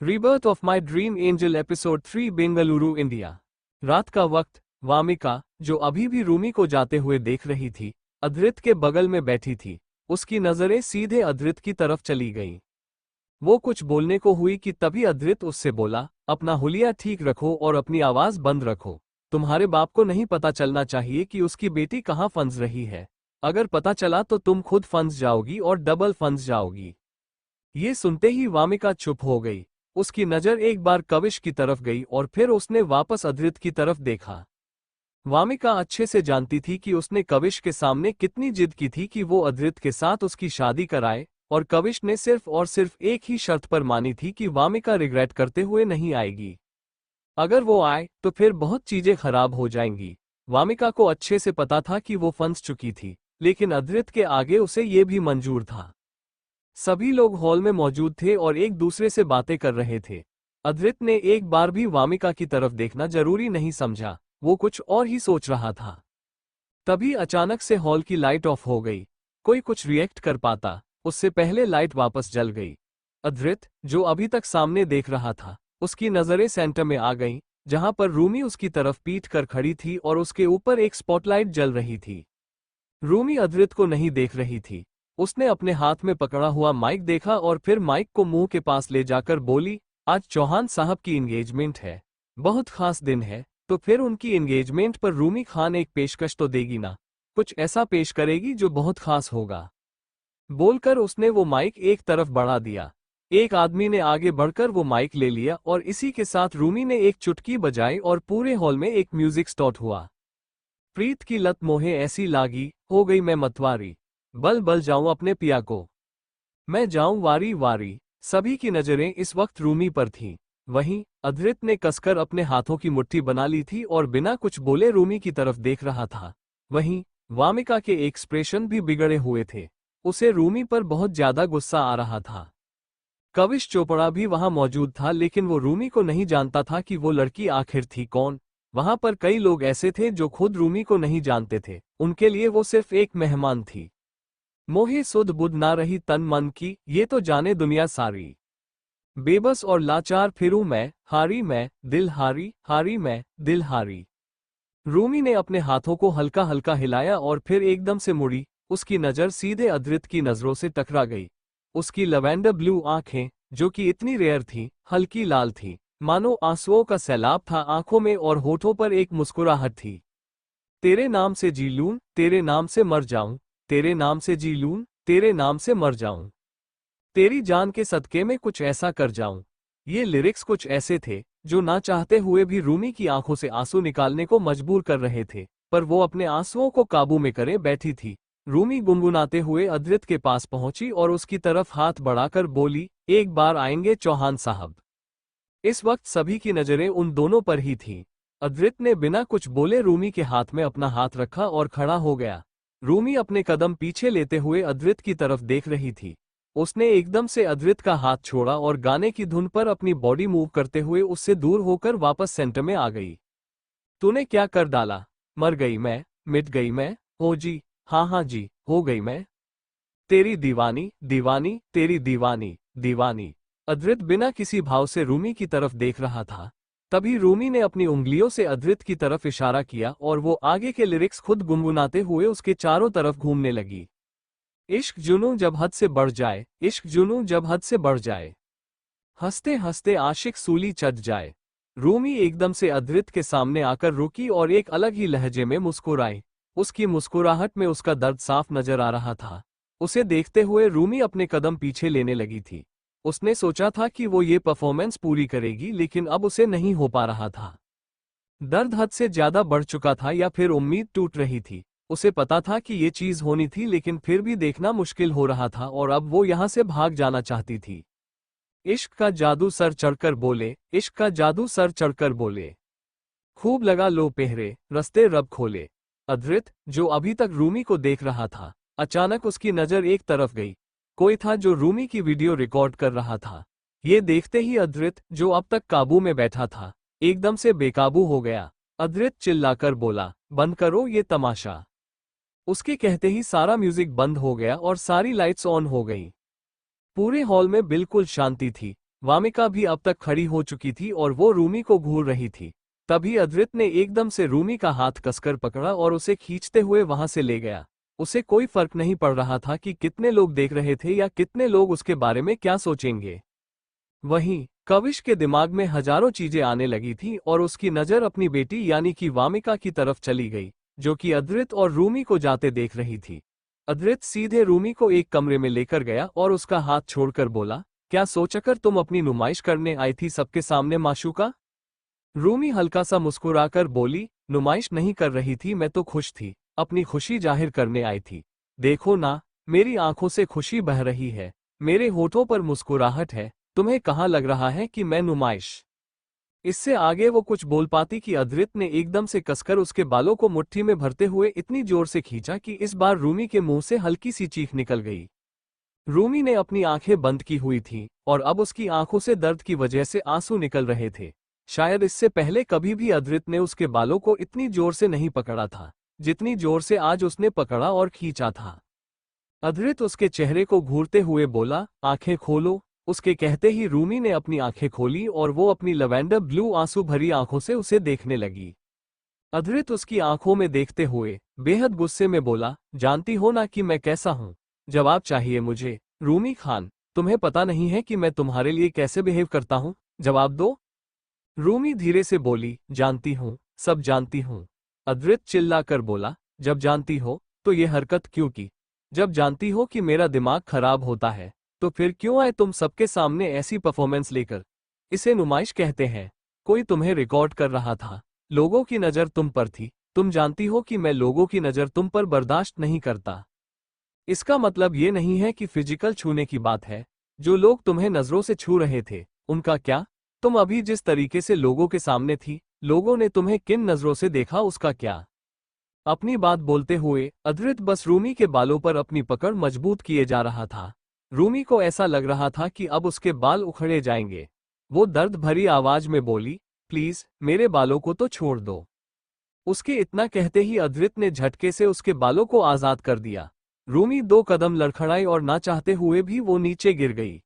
Rebirth of my dream angel episode 3 Bengaluru India. रात का वक्त। वामिका, जो अभी भी रूमी को जाते हुए देख रही थी, अद्रित के बगल में बैठी थी। उसकी नजरें सीधे अद्रित की तरफ चली गईं। वो कुछ बोलने को हुई कि तभी अद्रित उससे बोला, अपना हुलिया ठीक रखो और अपनी आवाज बंद रखो। तुम्हारे बाप को नहीं पता चलना चाहिए कि उसकी बेटी कहाँ फंस रही है। अगर पता चला तो तुम खुद फंस जाओगी और डबल फंस जाओगी। ये सुनते ही वामिका चुप हो गई। उसकी नजर एक बार कविश की तरफ गई और फिर उसने वापस अद्रित की तरफ देखा। वामिका अच्छे से जानती थी कि उसने कविश के सामने कितनी जिद की थी कि वो अद्रित के साथ उसकी शादी कराए, और कविश ने सिर्फ और सिर्फ एक ही शर्त पर मानी थी कि वामिका रिग्रेट करते हुए नहीं आएगी। अगर वो आए तो फिर बहुत चीजें खराब हो जाएंगी। वामिका को अच्छे से पता था कि वो फंस चुकी थी, लेकिन अद्रित के आगे उसे ये भी मंजूर था। सभी लोग हॉल में मौजूद थे और एक दूसरे से बातें कर रहे थे। अद्रित ने एक बार भी वामिका की तरफ देखना जरूरी नहीं समझा, वो कुछ और ही सोच रहा था। तभी अचानक से हॉल की लाइट ऑफ हो गई। कोई कुछ रिएक्ट कर पाता उससे पहले लाइट वापस जल गई। अद्रित, जो अभी तक सामने देख रहा था, उसकी नजरें सेंटर में आ गईं, जहां पर रूमी उसकी तरफ पीट कर खड़ी थी और उसके ऊपर एक स्पॉटलाइट जल रही थी। रूमी अद्रित को नहीं देख रही थी। उसने अपने हाथ में पकड़ा हुआ माइक देखा और फिर माइक को मुंह के पास ले जाकर बोली, आज चौहान साहब की एंगेजमेंट है। बहुत खास दिन है, तो फिर उनकी एंगेजमेंट पर रूमी खान एक पेशकश तो देगी ना। कुछ ऐसा पेश करेगी जो बहुत खास होगा। बोलकर उसने वो माइक एक तरफ बढ़ा दिया। एक आदमी ने आगे बढ़कर वो माइक ले लिया और इसी के साथ रूमी ने एक चुटकी बजाई और पूरे हॉल में एक म्यूजिक स्टार्ट हुआ। प्रीत की लत मोहे ऐसी लागी, हो गई मैं मतवारी। बल बल जाऊं अपने पिया को, मैं जाऊं वारी वारी। सभी की नजरें इस वक्त रूमी पर थीं। वहीं अद्रित ने कसकर अपने हाथों की मुट्ठी बना ली थी और बिना कुछ बोले रूमी की तरफ देख रहा था। वहीं वामिका के एक्सप्रेशन भी बिगड़े हुए थे। उसे रूमी पर बहुत ज्यादा गुस्सा आ रहा था। कविश चोपड़ा भी वहां मौजूद था, लेकिन वो रूमी को नहीं जानता था कि वो लड़की आखिर थी कौन। वहां पर कई लोग ऐसे थे जो खुद रूमी को नहीं जानते थे, उनके लिए वो सिर्फ एक मेहमान थी। मोहे सुध बुध ना रही तन मन की, ये तो जाने दुनिया सारी। बेबस और लाचार फिरूं मैं, दिल हारी हारी मैं, दिल हारी। रूमी ने अपने हाथों को हल्का हल्का हिलाया और फिर एकदम से मुड़ी। उसकी नज़र सीधे अद्रित की नज़रों से टकरा गई। उसकी लवेंडर ब्लू आंखें, जो कि इतनी रेयर थी, हल्की लाल थी, मानो आंसुओं का सैलाब था आंखों में, और होठों पर एक मुस्कुराहट थी। तेरे नाम से जी लूं, तेरे नाम से मर जाऊं, तेरे नाम से जी लूं, तेरे नाम से मर जाऊं, तेरी जान के सदके में कुछ ऐसा कर जाऊं। ये लिरिक्स कुछ ऐसे थे जो ना चाहते हुए भी रूमी की आंखों से आंसू निकालने को मजबूर कर रहे थे, पर वो अपने आंसुओं को काबू में करे बैठी थी। रूमी गुनगुनाते हुए अद्रित के पास पहुंची और उसकी तरफ हाथ बढ़ाकर बोली, एक बार आएंगे चौहान साहब। इस वक्त सभी की नजरें उन दोनों पर ही थीं। अद्रित ने बिना कुछ बोले रूमी के हाथ में अपना हाथ रखा और खड़ा हो गया। रूमी अपने कदम पीछे लेते हुए अद्रित की तरफ देख रही थी। उसने एकदम से अद्रित का हाथ छोड़ा और गाने की धुन पर अपनी बॉडी मूव करते हुए उससे दूर होकर वापस सेंटर में आ गई। तूने क्या कर डाला? मर गई मैं, मिट गई मैं, हो जी, हाँ जी, हो गई मैं। तेरी दीवानी दीवानी, तेरी दीवानी दीवानी। अद्रित बिना किसी भाव से रूमी की तरफ देख रहा था। तभी रूमी ने अपनी उंगलियों से अद्रित की तरफ इशारा किया और वो आगे के लिरिक्स खुद गुनगुनाते हुए उसके चारों तरफ घूमने लगी। इश्क जुनूं जब हद से बढ़ जाए, इश्क जुनूं जब हद से बढ़ जाए, हंसते हंसते आशिक सूली चढ़ जाए। रूमी एकदम से अद्रित के सामने आकर रुकी और एक अलग ही लहजे में मुस्कुराई। उसकी मुस्कुराहट में उसका दर्द साफ नजर आ रहा था। उसे देखते हुए रूमी अपने कदम पीछे लेने लगी थी। उसने सोचा था कि वो ये परफॉर्मेंस पूरी करेगी, लेकिन अब उसे नहीं हो पा रहा था। दर्द हद से ज्यादा बढ़ चुका था या फिर उम्मीद टूट रही थी। उसे पता था कि ये चीज होनी थी, लेकिन फिर भी देखना मुश्किल हो रहा था और अब वो यहां से भाग जाना चाहती थी। इश्क का जादू सर चढ़कर बोले, इश्क का जादू सर चढ़कर बोले, खूब लगा लो पहरे, रस्ते रब खोले। अद्रित, जो अभी तक रूमी को देख रहा था, अचानक उसकी नजर एक तरफ गई। कोई था जो रूमी की वीडियो रिकॉर्ड कर रहा था। ये देखते ही अद्रित, जो अब तक काबू में बैठा था, एकदम से बेकाबू हो गया। अद्रित चिल्लाकर बोला, बंद करो ये तमाशा। उसके कहते ही सारा म्यूजिक बंद हो गया और सारी लाइट्स ऑन हो गई। पूरे हॉल में बिल्कुल शांति थी। वामिका भी अब तक खड़ी हो चुकी थी और वो रूमी को घूर रही थी। तभी अद्रित ने एकदम से रूमी का हाथ कसकर पकड़ा और उसे खींचते हुए वहां से ले गया। उसे कोई फर्क नहीं पड़ रहा था कि कितने लोग देख रहे थे या कितने लोग उसके बारे में क्या सोचेंगे। वहीं कविश के दिमाग में हजारों चीजें आने लगी थी और उसकी नजर अपनी बेटी यानी कि वामिका की तरफ चली गई, जो कि अद्रित और रूमी को जाते देख रही थी। अद्रित सीधे रूमी को एक कमरे में लेकर गया और उसका हाथ छोड़कर बोला, क्या सोचकर तुम अपनी नुमाइश करने आई थी सबके सामने माशूका? रूमी हल्का सा मुस्कुराकर बोली, नुमाइश नहीं कर रही थी, मैं तो खुश थी, अपनी खुशी जाहिर करने आई थी। देखो ना, मेरी आंखों से खुशी बह रही है, मेरे होठों पर मुस्कुराहट है, तुम्हें कहाँ लग रहा है कि मैं नुमाइश? इससे आगे वो कुछ बोल पाती कि अद्रित ने एकदम से कसकर उसके बालों को मुट्ठी में भरते हुए इतनी जोर से खींचा कि इस बार रूमी के मुंह से हल्की सी चीख निकल गई। रूमी ने अपनी आंखें बंद की हुई थीं और अब उसकी आंखों से दर्द की वजह से आंसू निकल रहे थे। शायद इससे पहले कभी भी अद्रित ने उसके बालों को इतनी जोर से नहीं पकड़ा था, जितनी जोर से आज उसने पकड़ा और खींचा था। अद्रित उसके चेहरे को घूरते हुए बोला, आंखें खोलो। उसके कहते ही रूमी ने अपनी आंखें खोली और वो अपनी लवेंडर ब्लू आंसू भरी आंखों से उसे देखने लगी। अद्रित उसकी आंखों में देखते हुए बेहद गुस्से में बोला, जानती हो ना कि मैं कैसा हूं? जवाब चाहिए मुझे। रूमी खान, तुम्हें पता नहीं है कि मैं तुम्हारे लिए कैसे बिहेव करता हूं? जवाब दो। रूमी धीरे से बोली, जानती हूं, सब जानती हूं। अद्रित चिल्लाकर बोला, जब जानती हो तो ये हरकत क्यों की? जब जानती हो कि मेरा दिमाग खराब होता है तो फिर क्यों आए तुम सबके सामने ऐसी परफॉर्मेंस लेकर? इसे नुमाइश कहते हैं। कोई तुम्हें रिकॉर्ड कर रहा था, लोगों की नज़र तुम पर थी। तुम जानती हो कि मैं लोगों की नज़र तुम पर बर्दाश्त नहीं करता। इसका मतलब ये नहीं है कि फिजिकल छूने की बात है। जो लोग तुम्हें नज़रों से छू रहे थे उनका क्या? तुम अभी जिस तरीके से लोगों के सामने थी, लोगों ने तुम्हें किन नज़रों से देखा उसका क्या? अपनी बात बोलते हुए अद्रित बस रूमी के बालों पर अपनी पकड़ मजबूत किए जा रहा था। रूमी को ऐसा लग रहा था कि अब उसके बाल उखड़े जाएंगे। वो दर्द भरी आवाज में बोली, प्लीज मेरे बालों को तो छोड़ दो। उसके इतना कहते ही अद्रित ने झटके से उसके बालों को आजाद कर दिया। रूमी 2 कदम लड़खड़ाई और ना चाहते हुए भी वो नीचे गिर गई।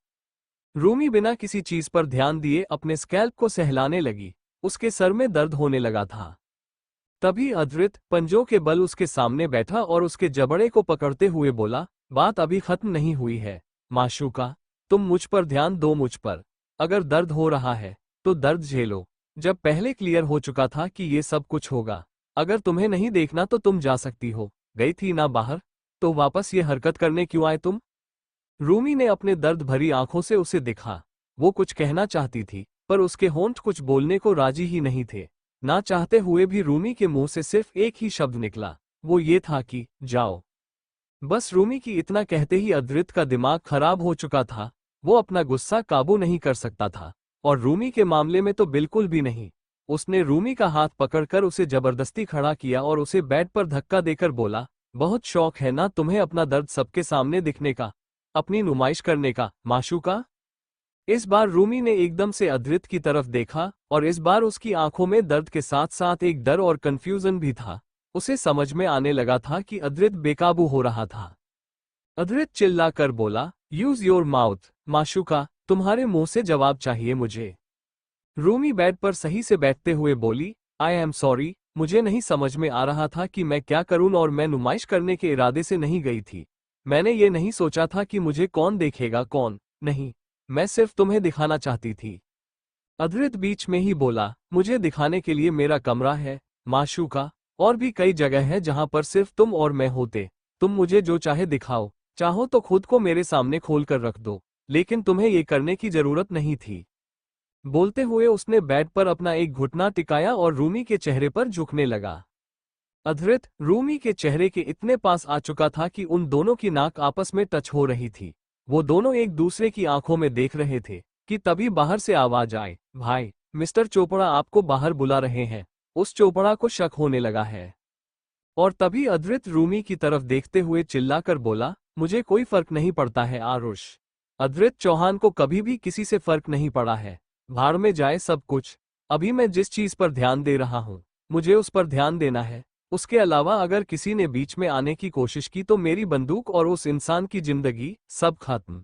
रूमी बिना किसी चीज पर ध्यान दिए अपने स्कैल्प को सहलाने लगी। उसके सर में दर्द होने लगा था। तभी अद्रित पंजों के बल उसके सामने बैठा और उसके जबड़े को पकड़ते हुए बोला, बात अभी खत्म नहीं हुई है माशूका, तुम मुझ पर ध्यान दो, मुझ पर। अगर दर्द हो रहा है तो दर्द झेलो। जब पहले क्लियर हो चुका था कि ये सब कुछ होगा, अगर तुम्हें नहीं देखना तो तुम जा सकती हो। गई थी ना बाहर, तो वापस ये हरकत करने क्यों आए तुम? रूमी ने अपने दर्द भरी आंखों से उसे देखा। वो कुछ कहना चाहती थी पर उसके होंठ कुछ बोलने को राजी ही नहीं थे। ना चाहते हुए भी रूमी के मुंह से सिर्फ एक ही शब्द निकला, वो ये था कि जाओ। बस रूमी की इतना कहते ही अद्रित का दिमाग खराब हो चुका था। वो अपना गुस्सा काबू नहीं कर सकता था और रूमी के मामले में तो बिल्कुल भी नहीं। उसने रूमी का हाथ पकड़कर उसे जबरदस्ती खड़ा किया और उसे बेड पर धक्का देकर बोला, बहुत शौक है ना तुम्हें अपना दर्द सबके सामने दिखने का, अपनी नुमाइश करने का माशूका? इस बार रूमी ने एकदम से अद्रित की तरफ देखा और इस बार उसकी आंखों में दर्द के साथ साथ एक डर और कंफ्यूजन भी था। उसे समझ में आने लगा था कि अद्रित बेकाबू हो रहा था। अद्रित चिल्लाकर बोला, यूज योर माउथ माशूका, तुम्हारे मुंह से जवाब चाहिए मुझे। रूमी बेड पर सही से बैठते हुए बोली, आई एम सॉरी, मुझे नहीं समझ में आ रहा था कि मैं क्या करूं और मैं नुमाइश करने के इरादे से नहीं गई थी। मैंने ये नहीं सोचा था कि मुझे कौन देखेगा कौन नहीं। मैं सिर्फ तुम्हें दिखाना चाहती थी। अद्रित बीच में ही बोला, मुझे दिखाने के लिए मेरा कमरा है माशूका, और भी कई जगह है जहां पर सिर्फ तुम और मैं होते। तुम मुझे जो चाहे दिखाओ, चाहो तो खुद को मेरे सामने खोल कर रख दो, लेकिन तुम्हें ये करने की जरूरत नहीं थी। बोलते हुए उसने बेड पर अपना एक घुटना टिकाया और रूमी के चेहरे पर झुकने लगा। अद्रित रूमी के चेहरे के इतने पास आ चुका था कि उन दोनों की नाक आपस में टच हो रही थी। वो दोनों एक दूसरे की आंखों में देख रहे थे कि तभी बाहर से आवाज आए, भाई मिस्टर चोपड़ा आपको बाहर बुला रहे हैं। उस चोपड़ा को शक होने लगा है। और तभी अद्रित रूमी की तरफ देखते हुए चिल्लाकर बोला, मुझे कोई फर्क नहीं पड़ता है आरुष। अद्रित चौहान को कभी भी किसी से फर्क नहीं पड़ा है। भाड़ में जाए सब कुछ। अभी मैं जिस चीज पर ध्यान दे रहा हूं, मुझे उस पर ध्यान देना है। उसके अलावा अगर किसी ने बीच में आने की कोशिश की तो मेरी बंदूक और उस इंसान की जिंदगी सब खत्म।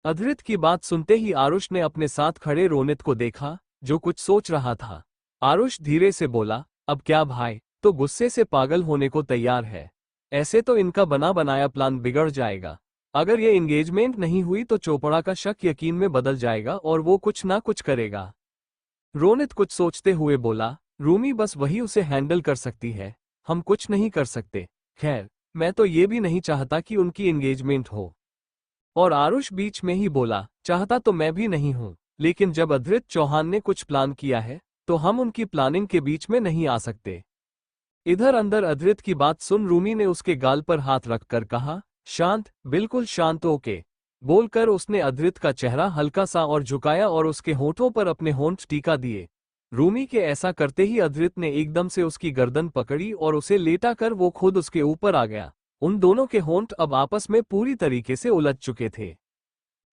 अधृत की बात सुनते ही आरुष ने अपने साथ खड़े रोनित को देखा, जो कुछ सोच रहा था। आरुष धीरे से बोला, अब क्या भाई, तो गुस्से से पागल होने को तैयार है? ऐसे तो इनका बना बनाया प्लान बिगड़ जाएगा। अगर ये एंगेजमेंट नहीं हुई तो चोपड़ा का शक यकीन में बदल जाएगा और वो कुछ ना कुछ करेगा। रोनित कुछ सोचते हुए बोला, रूमी बस वही उसे हैंडल कर सकती है, हम कुछ नहीं कर सकते। खैर, मैं तो ये भी नहीं चाहता कि उनकी एंगेजमेंट हो। और आरुष बीच में ही बोला, चाहता तो मैं भी नहीं हूं, लेकिन जब अधृत चौहान ने कुछ प्लान किया है तो हम उनकी प्लानिंग के बीच में नहीं आ सकते। इधर अंदर अधृत की बात सुन रूमी ने उसके गाल पर हाथ रखकर कहा, शांत, बिल्कुल शांत ओके। बोलकर उसने अधृत का चेहरा हल्का सा और झुकाया और उसके होठों पर अपने होंठ टीका दिए। रूमी के ऐसा करते ही अधृत ने एकदम से उसकी गर्दन पकड़ी और उसे लेटा कर वो खुद उसके ऊपर आ गया। उन दोनों के होंठ अब आपस में पूरी तरीके से उलझ चुके थे।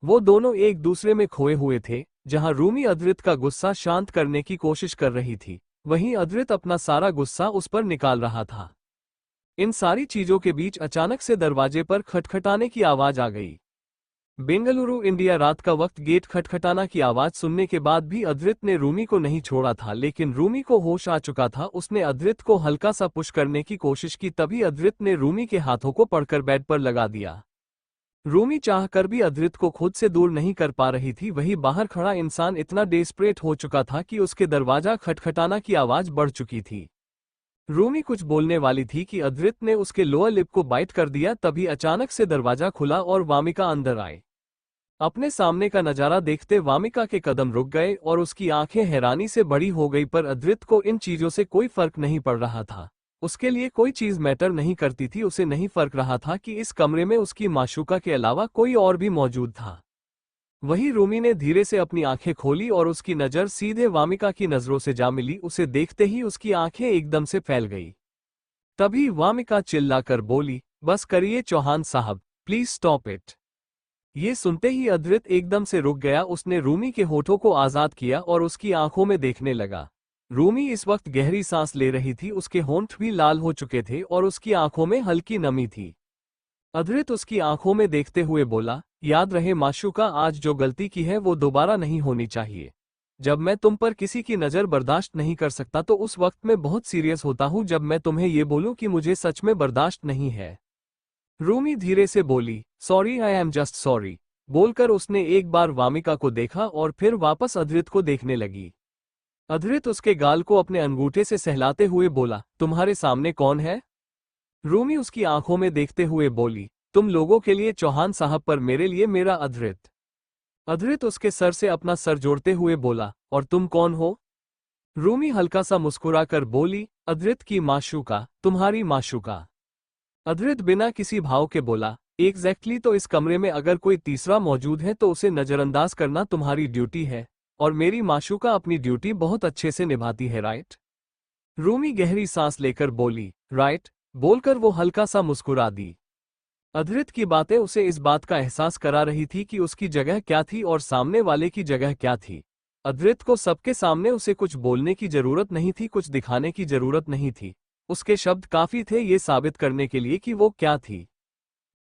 वो दोनों एक दूसरे में खोए हुए थे। जहां रूमी अधृत का गुस्सा शांत करने की कोशिश कर रही थी, वहीं अधृत अपना सारा गुस्सा उस पर निकाल रहा था। इन सारी चीजों के बीच अचानक से दरवाजे पर खटखटाने की आवाज आ गई। बेंगलुरु इंडिया। रात का वक्त। गेट खटखटाना की आवाज सुनने के बाद भी अधृत ने रूमी को नहीं छोड़ा था, लेकिन रूमी को होश आ चुका था। उसने अधृत को हल्का सा पुश करने की कोशिश की, तभी अधृत ने रूमी के हाथों को पकड़कर बेड पर लगा दिया। रूमी चाहकर भी अधृत को खुद से दूर नहीं कर पा रही थी। वही बाहर खड़ा इंसान इतना डेस्परेट हो चुका था कि उसके दरवाजा खटखटाना की आवाज बढ़ चुकी थी। रूमी कुछ बोलने वाली थी कि अधृत ने उसके लोअर लिप को बाइट कर दिया। तभी अचानक से दरवाजा खुला और वामिका अंदर आए। अपने सामने का नजारा देखते वामिका के कदम रुक गए और उसकी आंखें हैरानी से बड़ी हो गई, पर अधृत को इन चीजों से कोई फर्क नहीं पड़ रहा था। उसके लिए कोई चीज मैटर नहीं करती थी। उसे नहीं फर्क रहा था कि इस कमरे में उसकी माशूका के अलावा कोई और भी मौजूद था। वही रूमी ने धीरे से अपनी आंखें खोली और उसकी नजर सीधे वामिका की नजरों से जा मिली। उसे देखते ही उसकी आंखें एकदम से फैल गई। तभी वामिका चिल्लाकर बोली, बस करिए चौहान साहब, प्लीज स्टॉप इट। ये सुनते ही अधृत एकदम से रुक गया। उसने रूमी के होठों को आजाद किया और उसकी आंखों में देखने लगा। रूमी इस वक्त गहरी सांस ले रही थी। उसके होंठ भी लाल हो चुके थे और उसकी आंखों में हल्की नमी थी। अधृत उसकी आंखों में देखते हुए बोला, याद रहे माशूका, आज जो गलती की है वो दोबारा नहीं होनी चाहिए। जब मैं तुम पर किसी की नज़र बर्दाश्त नहीं कर सकता तो उस वक्त मैं बहुत सीरियस होता हूं, जब मैं तुम्हें ये बोलूं कि मुझे सच में बर्दाश्त नहीं है। रूमी धीरे से बोली, sorry, I am just sorry. बोलकर उसने एक बार वामिका को देखा और फिर वापस अधृत को देखने लगी। अधृत उसके गाल को अपने अंगूठे से सहलाते हुए बोला, तुम्हारे सामने कौन है? रूमी उसकी आंखों में देखते हुए बोली, तुम लोगों के लिए चौहान साहब, पर मेरे लिए मेरा अधृत। अधृत उसके सर से अपना सर जोड़ते हुए बोला, और तुम कौन हो? रूमी हल्का सा मुस्कुराकर बोली, अधृत की माशूका, तुम्हारी माशूका। अधृत बिना किसी भाव के बोला, एग्जैक्टली, तो इस कमरे में अगर कोई तीसरा मौजूद है तो उसे नजरअंदाज करना तुम्हारी ड्यूटी है, और मेरी माशूका अपनी ड्यूटी बहुत अच्छे से निभाती है, राइट? रूमी गहरी सांस लेकर बोली, राइट। बोलकर वो हल्का सा मुस्कुरा दी। अधृत की बातें उसे इस बात का एहसास करा रही थी कि उसकी जगह क्या थी और सामने वाले की जगह क्या थी। अधृत को सबके सामने उसे कुछ बोलने की जरूरत नहीं थी, कुछ दिखाने की जरूरत नहीं थी। उसके शब्द काफी थे ये साबित करने के लिए कि वो क्या थी।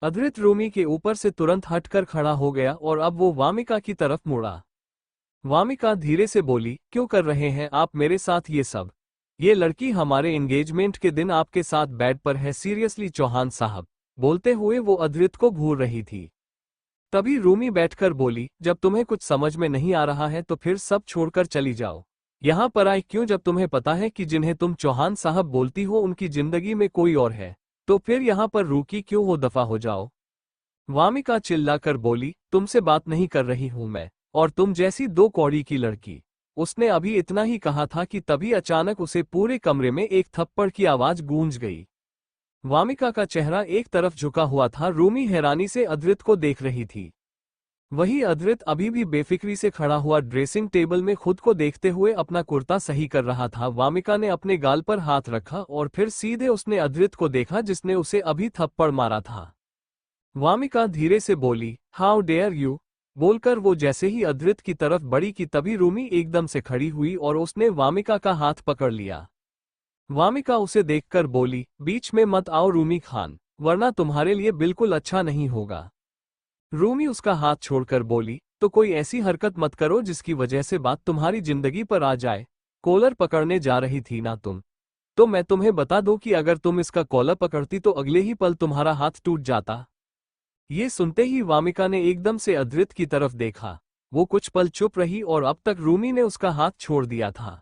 अधृत रूमी के ऊपर से तुरंत हटकर खड़ा हो गया और अब वो वामिका की तरफ मुड़ा। वामिका धीरे से बोली, क्यों कर रहे हैं आप मेरे साथ ये सब? ये लड़की हमारे एंगेजमेंट के दिन आपके साथ बेड पर है, सीरियसली चौहान साहब। बोलते हुए वो अधृत को घूर रही थी। तभी रूमी बैठकर बोली, जब तुम्हें कुछ समझ में नहीं आ रहा है तो फिर सब छोड़कर चली जाओ। यहाँ पर आई क्यों, जब तुम्हें पता है कि जिन्हें तुम चौहान साहब बोलती हो उनकी जिंदगी में कोई और है, तो फिर यहाँ पर रुकी क्यों हो, दफा हो जाओ। वामिका चिल्लाकर बोली, तुमसे बात नहीं कर रही हूं मैं, और तुम जैसी दो कौड़ी की लड़की। उसने अभी इतना ही कहा था कि तभी अचानक उसे पूरे कमरे में एक थप्पड़ की आवाज गूंज गई। वामिका का चेहरा एक तरफ झुका हुआ था। रूमी हैरानी से अधृत को देख रही थी। वही अधृत अभी भी बेफिक्री से खड़ा हुआ ड्रेसिंग टेबल में खुद को देखते हुए अपना कुर्ता सही कर रहा था। वामिका ने अपने गाल पर हाथ रखा और फिर सीधे उसने अधृत को देखा जिसने उसे अभी थप्पड़ मारा था। वामिका धीरे से बोली, हाउ डेयर यू। बोलकर वो जैसे ही अधृत की तरफ बढ़ी कि तभी रूमी एकदम से खड़ी हुई और उसने वामिका का हाथ पकड़ लिया। वामिका उसे देखकर बोली, बीच में मत आओ रूमी खान, वरना तुम्हारे लिए बिल्कुल अच्छा नहीं होगा। रूमी उसका हाथ छोड़कर बोली, तो कोई ऐसी हरकत मत करो जिसकी वजह से बात तुम्हारी जिंदगी पर आ जाए। कॉलर पकड़ने जा रही थी ना तुम? तो मैं तुम्हें बता दूं कि अगर तुम इसका कॉलर पकड़ती तो अगले ही पल तुम्हारा हाथ टूट जाता। ये सुनते ही वामिका ने एकदम से अद्रित की तरफ देखा। वो कुछ पल चुप रही और अब तक रूमी ने उसका हाथ छोड़ दिया था।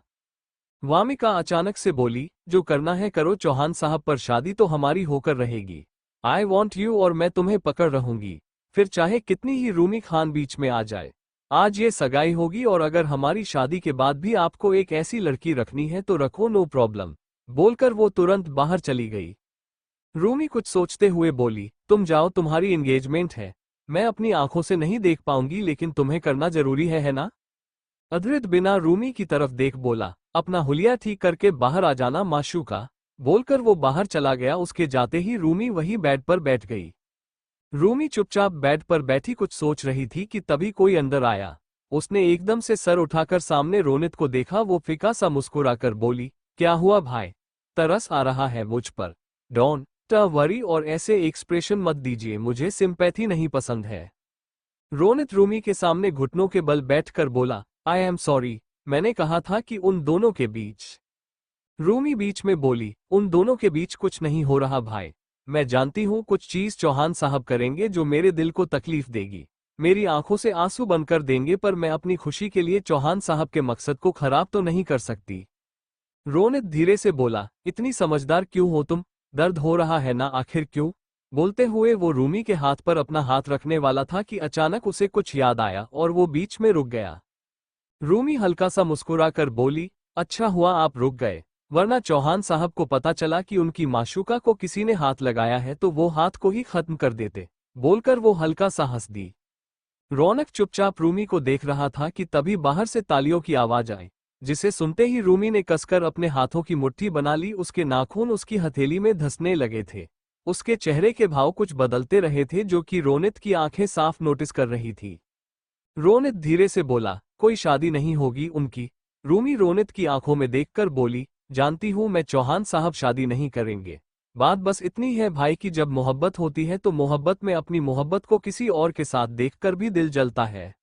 वामिका अचानक से बोली, जो करना है करो चौहान साहब, पर शादी तो हमारी होकर रहेगी। आई वॉन्ट यू और मैं तुम्हें पकड़ रहूंगी, फिर चाहे कितनी ही रूमी खान बीच में आ जाए। आज ये सगाई होगी और अगर हमारी शादी के बाद भी आपको एक ऐसी लड़की रखनी है तो रखो, नो प्रॉब्लम। बोलकर वो तुरंत बाहर चली गई। रूमी कुछ सोचते हुए बोली, तुम जाओ, तुम्हारी एंगेजमेंट है। मैं अपनी आंखों से नहीं देख पाऊंगी लेकिन तुम्हें करना जरूरी है ना? अद्रित बिना रूमी की तरफ देख बोला, अपना हुलिया ठीक करके बाहर आ जाना माशूका। बोलकर वो बाहर चला गया। उसके जाते ही रूमी वही बेड पर बैठ गई। रूमी चुपचाप बेड पर बैठी कुछ सोच रही थी कि तभी कोई अंदर आया। उसने एकदम से सर उठाकर सामने रोनित को देखा। वो फीका सा मुस्कुराकर बोली, क्या हुआ भाई? तरस आ रहा है मुझ पर? डोंट वरी और ऐसे एक्सप्रेशन मत दीजिए, मुझे सिंपैथी नहीं पसंद है। रोनित रूमी के सामने घुटनों के बल बैठकर बोला, आई एम सॉरी, मैंने कहा था कि उन दोनों के बीच। रूमी बीच में बोली, उन दोनों के बीच कुछ नहीं हो रहा भाई। मैं जानती हूँ कुछ चीज चौहान साहब करेंगे जो मेरे दिल को तकलीफ देगी, मेरी आंखों से आंसू बनकर देंगे, पर मैं अपनी खुशी के लिए चौहान साहब के मकसद को खराब तो नहीं कर सकती। रोनित धीरे से बोला, इतनी समझदार क्यों हो तुम? दर्द हो रहा है ना, आखिर क्यों? बोलते हुए वो रूमी के हाथ पर अपना हाथ रखने वाला था कि अचानक उसे कुछ याद आया और वो बीच में रुक गया। रूमी हल्का सा मुस्कुराकर बोली, अच्छा हुआ आप रुक गए, वरना चौहान साहब को पता चला कि उनकी माशूका को किसी ने हाथ लगाया है तो वो हाथ को ही खत्म कर देते। बोलकर वो हल्का सा हंस दी। रौनक चुपचाप रूमी को देख रहा था कि तभी बाहर से तालियों की आवाज आई, जिसे सुनते ही रूमी ने कसकर अपने हाथों की मुट्ठी बना ली। उसके नाखून उसकी हथेली में धंसने लगे थे। उसके चेहरे के भाव कुछ बदलते रहे थे जो कि रोनित की आंखें साफ नोटिस कर रही थी। रोनित धीरे से बोला, कोई शादी नहीं होगी उनकी। रूमी रोनित की आंखों में देखकर बोली, जानती हूं मैं, चौहान साहब शादी नहीं करेंगे। बात बस इतनी है भाई कि जब मोहब्बत होती है तो मोहब्बत में अपनी मोहब्बत को किसी और के साथ देखकर भी दिल जलता है।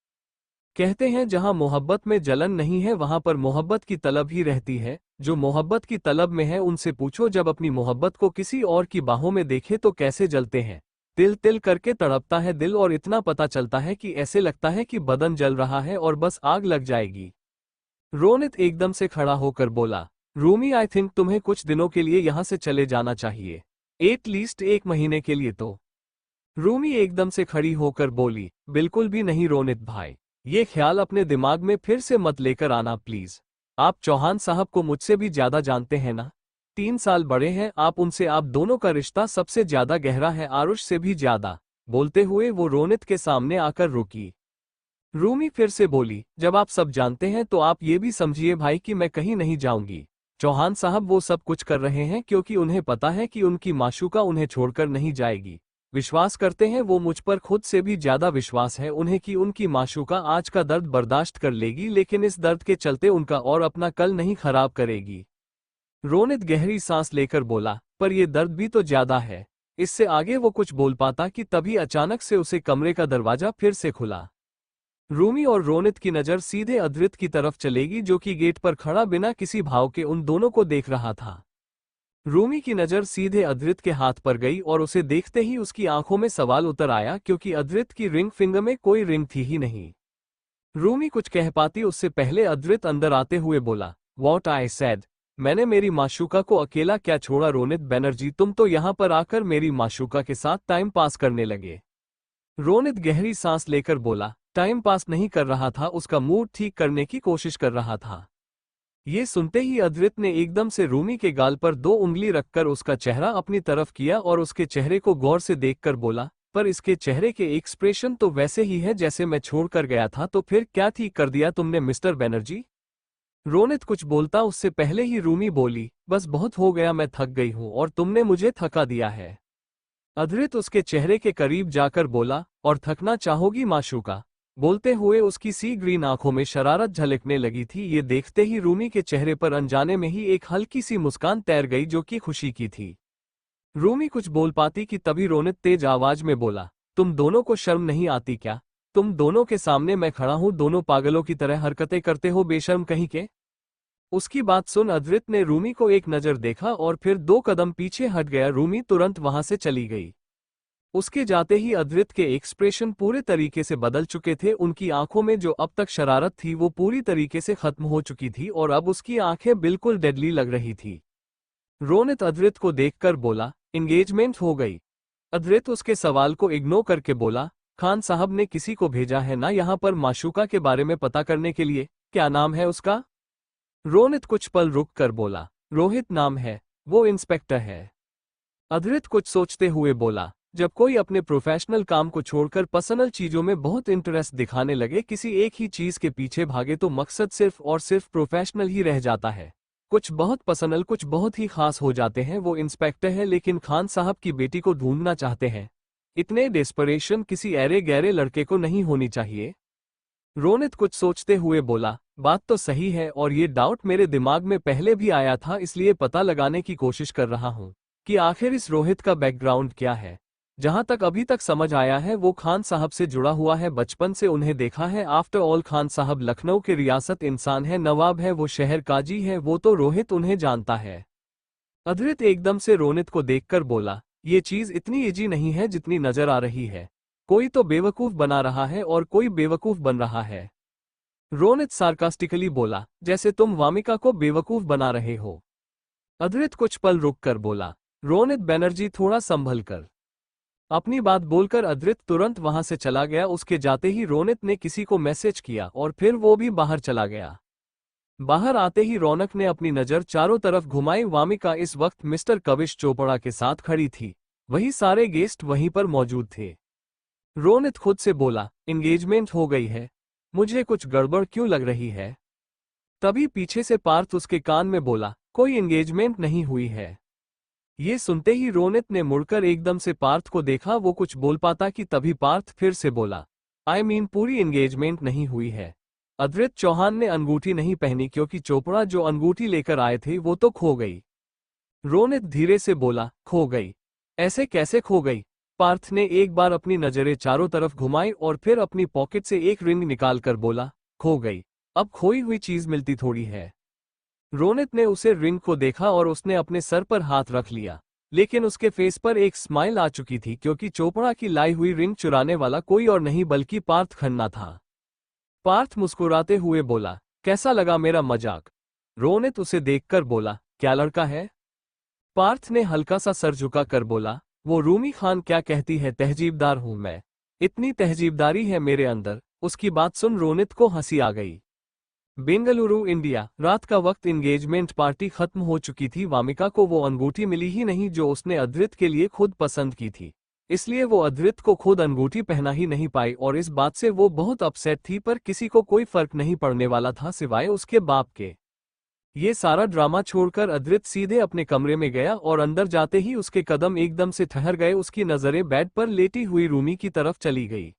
कहते हैं जहां मोहब्बत में जलन नहीं है वहां पर मोहब्बत की तलब ही रहती है। जो मोहब्बत की तलब में है उनसे पूछो जब अपनी मोहब्बत को किसी और की बाहों में देखे तो कैसे जलते हैं। तिल तिल करके तड़पता है दिल और इतना पता चलता है कि ऐसे लगता है कि बदन जल रहा है और बस आग लग जाएगी। रोनित एकदम से खड़ा होकर बोला, रूमी आई थिंक तुम्हें कुछ दिनों के लिए यहां से चले जाना चाहिए, एटलीस्ट 1 महीने के लिए तो। रूमी एकदम से खड़ी होकर बोली, बिल्कुल भी नहीं रोनित भाई, ये ख्याल अपने दिमाग में फिर से मत लेकर आना प्लीज। आप चौहान साहब को मुझसे भी ज्यादा जानते हैं ना? 3 साल बड़े हैं आप उनसे, आप दोनों का रिश्ता सबसे ज्यादा गहरा है, आरुष से भी ज्यादा। बोलते हुए वो रोनित के सामने आकर रुकी। रूमी फिर से बोली, जब आप सब जानते हैं तो आप ये भी समझिए भाई कि मैं कहीं नहीं जाऊंगी। चौहान साहब वो सब कुछ कर रहे हैं क्योंकि उन्हें पता है कि उनकी माशूका उन्हें छोड़कर नहीं जाएगी। विश्वास करते हैं वो मुझ पर, खुद से भी ज्यादा विश्वास है उन्हें कि उनकी माशूका आज का दर्द बर्दाश्त कर लेगी, लेकिन इस दर्द के चलते उनका और अपना कल नहीं खराब करेगी। रोनित गहरी सांस लेकर बोला, पर यह दर्द भी तो ज्यादा है। इससे आगे वो कुछ बोल पाता कि तभी अचानक से उसे कमरे का दरवाजा फिर से खुला। रूमी और रोनित की नज़र सीधे अद्रित की तरफ चलेगी जो कि गेट पर खड़ा बिना किसी भाव के उन दोनों को देख रहा था। रूमी की नज़र सीधे अद्रित के हाथ पर गई और उसे देखते ही उसकी आंखों में सवाल उतर आया क्योंकि अद्रित की रिंग फिंगर में कोई रिंग थी ही नहीं। रूमी कुछ कह पाती उससे पहले अद्रित अंदर आते हुए बोला, वॉट आई सेड, मैंने मेरी माशूका को अकेला क्या छोड़ा? रोनित बनर्जी, तुम तो यहाँ पर आकर मेरी माशूका के साथ टाइम पास करने लगे। रोनित गहरी सांस लेकर बोला, टाइम पास नहीं कर रहा था, उसका मूड ठीक करने की कोशिश कर रहा था। ये सुनते ही अद्रित ने एकदम से रूमी के गाल पर 2 उंगली रखकर उसका चेहरा अपनी तरफ किया और उसके चेहरे को गौर से देखकर बोला, पर इसके चेहरे के एक्सप्रेशन तो वैसे ही है जैसे मैं छोड़कर गया था, तो फिर क्या ठीक कर दिया तुमने मिस्टर बनर्जी? रोनित कुछ बोलता उससे पहले ही रूमी बोली, बस बहुत हो गया, मैं थक गई हूं और तुमने मुझे थका दिया है। अद्रित उसके चेहरे के करीब जाकर बोला, और थकना चाहोगी माशूका? बोलते हुए उसकी सी ग्रीन आंखों में शरारत झलकने लगी थी। ये देखते ही रूमी के चेहरे पर अनजाने में ही एक हल्की सी मुस्कान तैर गई जो कि खुशी की थी। रूमी कुछ बोल पाती कि तभी रोनित तेज आवाज में बोला, तुम दोनों को शर्म नहीं आती क्या? तुम दोनों के सामने मैं खड़ा हूं, दोनों पागलों की तरह हरकतें करते हो, बेशर्म कहीं के। उसकी बात सुन अद्रित ने रूमी को एक नजर देखा और फिर 2 कदम पीछे हट गया। रूमी तुरंत वहां से चली गई। उसके जाते ही अद्रित के एक्सप्रेशन पूरे तरीके से बदल चुके थे। उनकी आंखों में जो अब तक शरारत थी वो पूरी तरीके से खत्म हो चुकी थी और अब उसकी आंखें बिल्कुल डेडली लग रही थी। रोनित अद्रित को देखकर बोला, एंगेजमेंट हो गई? अद्रित उसके सवाल को इग्नोर करके बोला, खान साहब ने किसी को भेजा है ना यहाँ पर माशूका के बारे में पता करने के लिए? क्या नाम है उसका? रोनित कुछ पल रुक कर बोला, रोहित नाम है, वो इंस्पेक्टर है। अद्रित कुछ सोचते हुए बोला, जब कोई अपने प्रोफेशनल काम को छोड़कर पर्सनल चीजों में बहुत इंटरेस्ट दिखाने लगे, किसी एक ही चीज के पीछे भागे तो मकसद सिर्फ और सिर्फ प्रोफेशनल ही रह जाता है। कुछ बहुत पर्सनल, कुछ बहुत ही खास हो जाते हैं। वो इंस्पेक्टर है लेकिन खान साहब की बेटी को ढूंढना चाहते हैं। इतने डेस्परेशन किसी ऐरे गहरे लड़के को नहीं होनी चाहिए। रोनित कुछ सोचते हुए बोला, बात तो सही है और ये डाउट मेरे दिमाग में पहले भी आया था, इसलिए पता लगाने की कोशिश कर रहा हूँ कि आखिर इस रोहित का बैकग्राउंड क्या है। जहां तक अभी तक समझ आया है वो खान साहब से जुड़ा हुआ है, बचपन से उन्हें देखा है। आफ्टर ऑल खान साहब लखनऊ के रियासत इंसान है, नवाब है, वो शहर काजी है, वो तो रोहित उन्हें जानता है। अद्रित एकदम से रोनित को देखकर बोला, ये चीज इतनी इजी नहीं है जितनी नजर आ रही है। कोई तो बेवकूफ बना रहा है और कोई बेवकूफ बन रहा है। रोनित सार्कास्टिकली बोला, जैसे तुम वामिका को बेवकूफ बना रहे हो। अद्रित कुछ पल रुककर बोला, रोनित बनर्जी थोड़ा संभल कर। अपनी बात बोलकर अद्रित तुरंत वहां से चला गया। उसके जाते ही रोनित ने किसी को मैसेज किया और फिर वो भी बाहर चला गया। बाहर आते ही रौनक ने अपनी नजर चारों तरफ घुमाई। वामिका इस वक्त मिस्टर कविश चोपड़ा के साथ खड़ी थी। वही सारे गेस्ट वहीं पर मौजूद थे। रोनित खुद से बोला, एंगेजमेंट हो गई है, मुझे कुछ गड़बड़ क्यों लग रही है। तभी पीछे से पार्थ उसके कान में बोला, कोई एंगेजमेंट नहीं हुई है। ये सुनते ही रोनित ने मुड़कर एकदम से पार्थ को देखा। वो कुछ बोल पाता कि तभी पार्थ फिर से बोला, आई मीन पूरी एंगेजमेंट नहीं हुई है। अद्रित चौहान ने अंगूठी नहीं पहनी क्योंकि चोपड़ा जो अंगूठी लेकर आए थे वो तो खो गई। रोनित धीरे से बोला, खो गई? ऐसे कैसे खो गई? पार्थ ने एक बार अपनी नजरें चारों तरफ घुमाई और फिर अपनी पॉकेट से एक रिंग निकालकर बोला, खो गई? अब खोई हुई चीज मिलती थोड़ी है। रोनित ने उसे रिंग को देखा और उसने अपने सर पर हाथ रख लिया, लेकिन उसके फेस पर एक स्माइल आ चुकी थी क्योंकि चोपड़ा की लाई हुई रिंग चुराने वाला कोई और नहीं बल्कि पार्थ खन्ना था। पार्थ मुस्कुराते हुए बोला, कैसा लगा मेरा मजाक? रोनित उसे देखकर बोला, क्या लड़का है? पार्थ ने हल्का सा सर झुका कर बोला, वो रूमी खान क्या कहती है, तहजीबदार हूं मैं। इतनी तहजीबदारी है मेरे अंदर। उसकी बात सुन रोनित को हंसी आ गई। बेंगलुरु इंडिया, रात का वक्त। एंगेजमेंट पार्टी खत्म हो चुकी थी। वामिका को वो अंगूठी मिली ही नहीं जो उसने अद्रित के लिए खुद पसंद की थी, इसलिए वो अद्रित को खुद अंगूठी पहना ही नहीं पाई और इस बात से वो बहुत अपसेट थी। पर किसी को कोई फर्क नहीं पड़ने वाला था सिवाय उसके बाप के। ये सारा ड्रामा छोड़कर अद्रित सीधे अपने कमरे में गया और अंदर जाते ही उसके कदम एकदम से ठहर गए। उसकी नजरें बेड पर लेटी हुई रूमी की तरफ चली गई,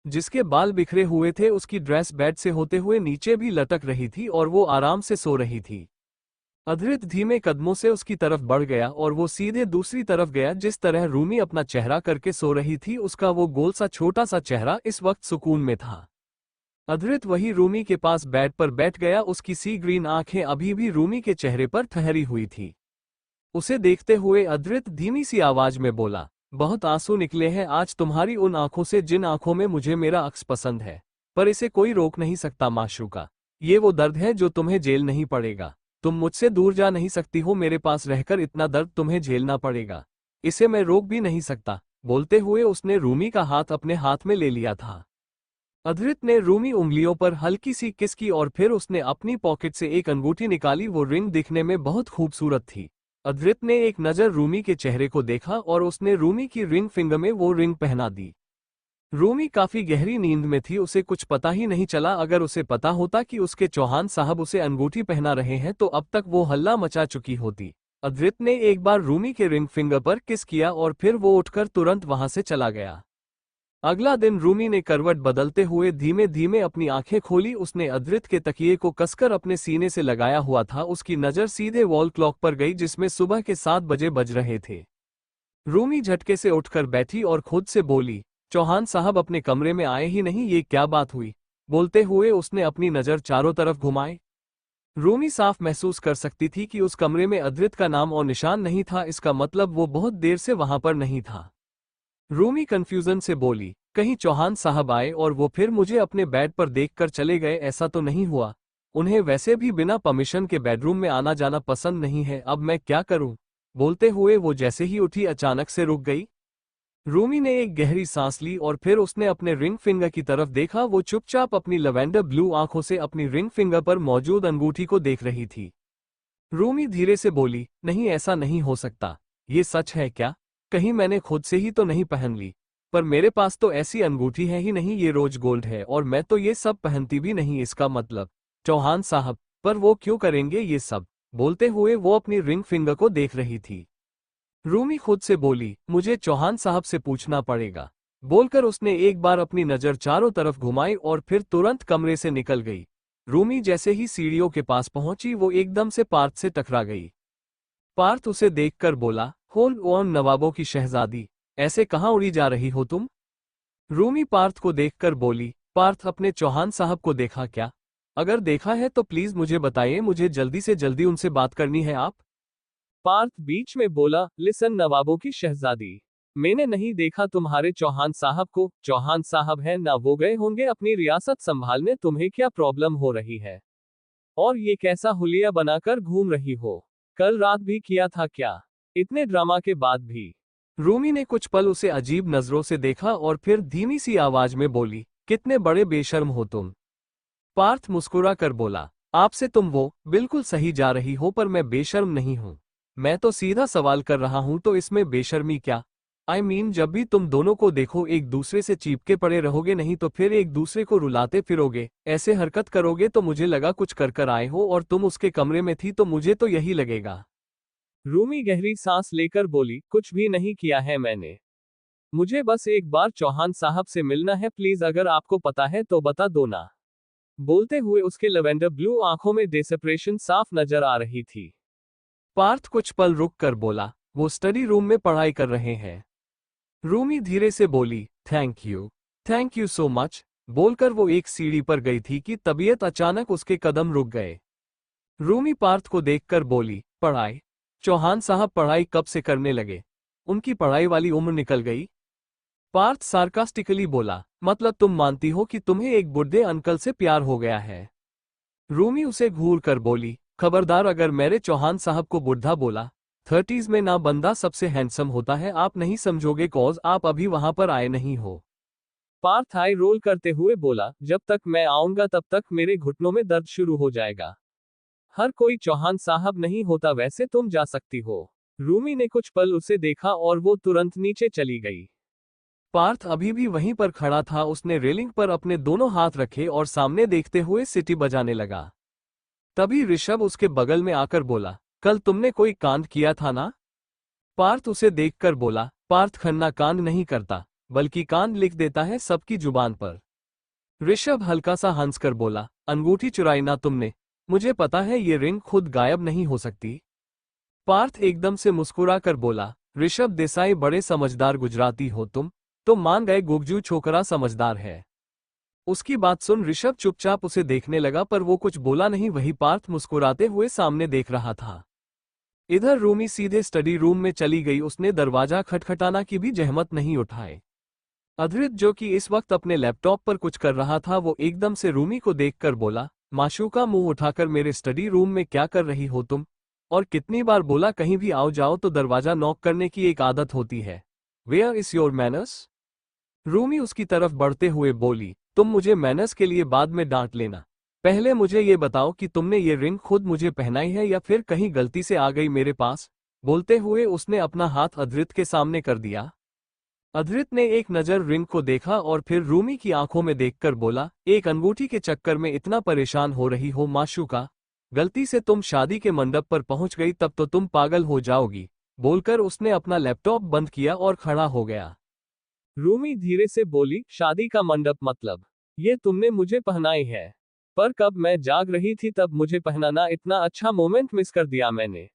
जिसके बाल बिखरे हुए थे। उसकी ड्रेस बेड से होते हुए नीचे भी लटक रही थी और वो आराम से सो रही थी। अद्रित धीमे कदमों से उसकी तरफ बढ़ गया और वो सीधे दूसरी तरफ गया। जिस तरह रूमी अपना चेहरा करके सो रही थी, उसका वो गोल सा छोटा सा चेहरा इस वक्त सुकून में था। अद्रित वही रूमी के पास बेड पर बैठ गया। उसकी सी ग्रीन आंखें अभी भी रूमी के चेहरे पर ठहरी हुई थी। उसे देखते हुए अद्रित धीमी सी आवाज में बोला, बहुत आंसू निकले हैं आज तुम्हारी उन आंखों से जिन आंखों में मुझे मेरा अक्स पसंद है, पर इसे कोई रोक नहीं सकता माशूका। ये वो दर्द है जो तुम्हें झेल नहीं पड़ेगा। तुम मुझसे दूर जा नहीं सकती हो, मेरे पास रहकर इतना दर्द तुम्हें झेलना पड़ेगा। इसे मैं रोक भी नहीं सकता। बोलते हुए उसने रूमी का हाथ अपने हाथ में ले लिया था। अद्रित ने रूमी उंगलियों पर हल्की सी किस की और फिर उसने अपनी पॉकेट से एक अंगूठी निकाली। वो रिंग दिखने में बहुत खूबसूरत थी। अद्रित ने एक नज़र रूमी के चेहरे को देखा और उसने रूमी की रिंग फिंगर में वो रिंग पहना दी। रूमी काफी गहरी नींद में थी, उसे कुछ पता ही नहीं चला। अगर उसे पता होता कि उसके चौहान साहब उसे अंगूठी पहना रहे हैं तो अब तक वो हल्ला मचा चुकी होती। अद्रित ने एक बार रूमी के रिंग फिंगर पर किस किया और फिर वो उठकर तुरंत वहां से चला गया। अगला दिन रूमी ने करवट बदलते हुए धीमे धीमे अपनी आंखें खोली। उसने अद्रित के तकिए को कसकर अपने सीने से लगाया हुआ था। उसकी नज़र सीधे वॉल क्लॉक पर गई जिसमें सुबह के 7 बजे बज रहे थे। रूमी झटके से उठकर बैठी और खुद से बोली, चौहान साहब अपने कमरे में आए ही नहीं, ये क्या बात हुई? बोलते हुए उसने अपनी नजर चारों तरफ घुमाई। रूमी साफ महसूस कर सकती थी कि उस कमरे में अद्रित का नाम और निशान नहीं था, इसका मतलब वो बहुत देर से वहां पर नहीं था। रूमी कंफ्यूजन से बोली, कहीं चौहान साहब आए और वो फिर मुझे अपने बेड पर देखकर चले गए? ऐसा तो नहीं हुआ? उन्हें वैसे भी बिना परमिशन के बेडरूम में आना जाना पसंद नहीं है, अब मैं क्या करूं? बोलते हुए वो जैसे ही उठी अचानक से रुक गई। रूमी ने एक गहरी सांस ली और फिर उसने अपने रिंग फिंगर की तरफ देखा। वो चुपचाप अपनी लवेंडर ब्लू आंखों से अपनी रिंग फिंगर पर मौजूद अंगूठी को देख रही थी। रूमी धीरे से बोली, नहीं, ऐसा नहीं हो सकता। ये सच है क्या? कहीं मैंने खुद से ही तो नहीं पहन ली? पर मेरे पास तो ऐसी अंगूठी है ही नहीं, ये रोज गोल्ड है और मैं तो ये सब पहनती भी नहीं। इसका मतलब चौहान साहब, पर वो क्यों करेंगे ये सब? बोलते हुए वो अपनी रिंग फिंगर को देख रही थी। रूमी खुद से बोली, मुझे चौहान साहब से पूछना पड़ेगा। बोलकर उसने एक बार अपनी नजर चारों तरफ घुमाई और फिर तुरंत कमरे से निकल गई। रूमी जैसे ही सीढ़ियों के पास पहुंची वो एकदम से पार्थ से टकरा गई। पार्थ उसे देखकर बोला, होल्ड ऑन नवाबों की शहजादी, ऐसे कहाँ उड़ी जा रही हो तुम? रूमी पार्थ को देखकर बोली, पार्थ, अपने चौहान साहब को देखा क्या? अगर देखा है तो प्लीज मुझे बताइए, मुझे जल्दी से जल्दी उनसे बात करनी है। आप? पार्थ बीच में बोला, लिसन नवाबों की शहजादी, मैंने नहीं देखा तुम्हारे चौहान साहब को। चौहान साहब हैं ना, वो गए होंगे अपनी रियासत संभालने। तुम्हें क्या प्रॉब्लम हो रही है? और ये कैसा हुलिया बनाकर घूम रही हो? कल रात भी किया था क्या? इतने ड्रामा के बाद भी? रूमी ने कुछ पल उसे अजीब नजरों से देखा और फिर धीमी सी आवाज में बोली, कितने बड़े बेशर्म हो तुम। पार्थ मुस्कुरा कर बोला, आपसे तुम वो बिल्कुल सही जा रही हो, पर मैं बेशर्म नहीं हूं। मैं तो सीधा सवाल कर रहा हूं, तो इसमें बेशर्मी क्या? I mean, जब भी तुम दोनों को देखो एक दूसरे से चिपके पड़े रहोगे, नहीं तो फिर एक दूसरे को रुलाते फिरोगे, ऐसे हरकत करोगे तो मुझे लगा कुछ कर कर आए हो और तुम उसके कमरे में थी, तो मुझे तो यही लगेगा। रूमी गहरी सांस लेकर बोली, कुछ भी नहीं किया है मैंने। मुझे बस एक बार चौहान साहब से मिलना है, प्लीज अगर आपको पता है तो बता दो ना। बोलते हुए उसके लवेंडर ब्लू आंखों में डेस्परेशन साफ नजर आ रही थी। पार्थ कुछ पल रुक कर बोला, वो स्टडी रूम में पढ़ाई कर रहे हैं। रूमी धीरे से बोली, थैंक यू सो मच। बोलकर वो एक सीढ़ी पर गई थी कि तबीयत अचानक उसके कदम रुक गए। रूमी पार्थ को देखकर बोली, पढ़ाई? चौहान साहब पढ़ाई कब से करने लगे? उनकी पढ़ाई वाली उम्र निकल गई? पार्थ सार्कास्टिकली बोला, मतलब तुम मानती हो कि तुम्हें एक बुढ़े अंकल से प्यार हो गया है? रूमी उसे घूर कर बोली, खबरदार अगर मेरे चौहान साहब को बुढ़ा बोला। 30s में ना बंदा सबसे हैंडसम होता है, आप नहीं समझोगे कॉज आप अभी वहां पर आए नहीं हो। पार्थ आई रोल करते हुए बोला, जब तक मैं आऊंगा तब तक मेरे घुटनों में दर्द शुरू हो जाएगा। हर कोई चौहान साहब नहीं होता, वैसे तुम जा सकती हो। रूमी ने कुछ पल उसे देखा और वो तुरंत नीचे चली गई। पार्थ अभी भी वहीं पर खड़ा था, उसने रेलिंग पर अपने दोनों हाथ रखे और सामने देखते हुए सिटी बजाने लगा। तभी ऋषभ उसके बगल में आकर बोला, कल तुमने कोई कांड किया था ना? पार्थ उसे देखकर बोला, पार्थ खन्ना कांड नहीं करता, बल्कि कांड लिख देता है सबकी जुबान पर। ऋषभ हल्का सा हंसकर बोला, अंगूठी चुराई ना तुमने? मुझे पता है ये रिंग खुद गायब नहीं हो सकती। पार्थ एकदम से मुस्कुराकर बोला, ऋषभ देसाई, बड़े समझदार गुजराती हो तुम। तो मान गए गुगजू छोकरा समझदार है। उसकी बात सुन ऋषभ चुपचाप उसे देखने लगा, पर वो कुछ बोला नहीं, वही पार्थ मुस्कुराते हुए सामने देख रहा था। इधर रूमी सीधे स्टडी रूम में चली गई, उसने दरवाजा खटखटाना की भी जहमत नहीं उठाए। अधृत जो कि इस वक्त अपने लैपटॉप पर कुछ कर रहा था, वो एकदम से रूमी को देखकर बोला, माशूका, मुंह उठाकर मेरे स्टडी रूम में क्या कर रही हो तुम? और कितनी बार बोला कहीं भी आओ जाओ तो दरवाजा नॉक करने की एक आदत होती है। Where is your manners? Rumi उसकी तरफ बढ़ते हुए बोली, तुम मुझे मैनर्स के लिए बाद में डांट लेना। पहले मुझे ये बताओ कि तुमने ये रिंग खुद मुझे पहनाई है या फिर कहीं गलती से आ गई मेरे पास? बोलते हुए उसने अपना हाथ अधृत के सामने कर दिया। अधृत ने एक नज़र रिंग को देखा और फिर रूमी की आंखों में देखकर बोला, एक अंगूठी के चक्कर में इतना परेशान हो रही हो माशूका? गलती से तुम शादी के मंडप पर पहुंच गई तब तो तुम पागल हो जाओगी। बोलकर उसने अपना लैपटॉप बंद किया और खड़ा हो गया। रूमी धीरे से बोली, शादी का मंडप मतलब? ये तुमने मुझे पहनाई है? पर कब मैं जाग रही थी तब मुझे पहनाना, इतना अच्छा मोमेंट मिस कर दिया मैंने।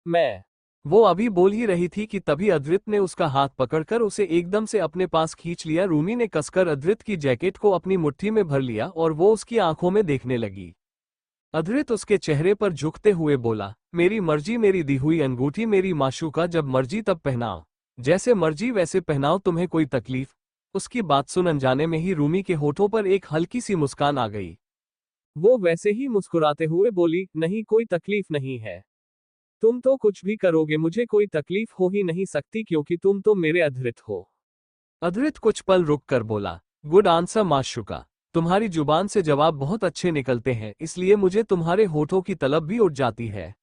मैं वो अभी बोल ही रही थी कि तभी अद्रित ने उसका हाथ पकड़कर उसे एकदम से अपने पास खींच लिया। रूमी ने कसकर अद्रित की जैकेट को अपनी मुट्ठी में भर लिया और वो उसकी आंखों में देखने लगी। अद्रित उसके चेहरे पर झुकते हुए बोला, मेरी मर्जी, मेरी दी हुई अंगूठी मेरी माशूका, जब मर्जी तब पहनाओ, जैसे मर्जी वैसे पहनाओ, तुम्हें कोई तकलीफ? उसकी बात सुन अनजाने में ही रूमी के होठों पर एक हल्की सी मुस्कान आ गई। वो वैसे ही मुस्कुराते हुए बोली, नहीं कोई तकलीफ नहीं है। तुम तो कुछ भी करोगे मुझे कोई तकलीफ हो ही नहीं सकती, क्योंकि तुम तो मेरे अधृत हो। अधृत कुछ पल रुक कर बोला, गुड आंसर माशूका, तुम्हारी जुबान से जवाब बहुत अच्छे निकलते हैं, इसलिए मुझे तुम्हारे होठों की तलब भी उठ जाती है।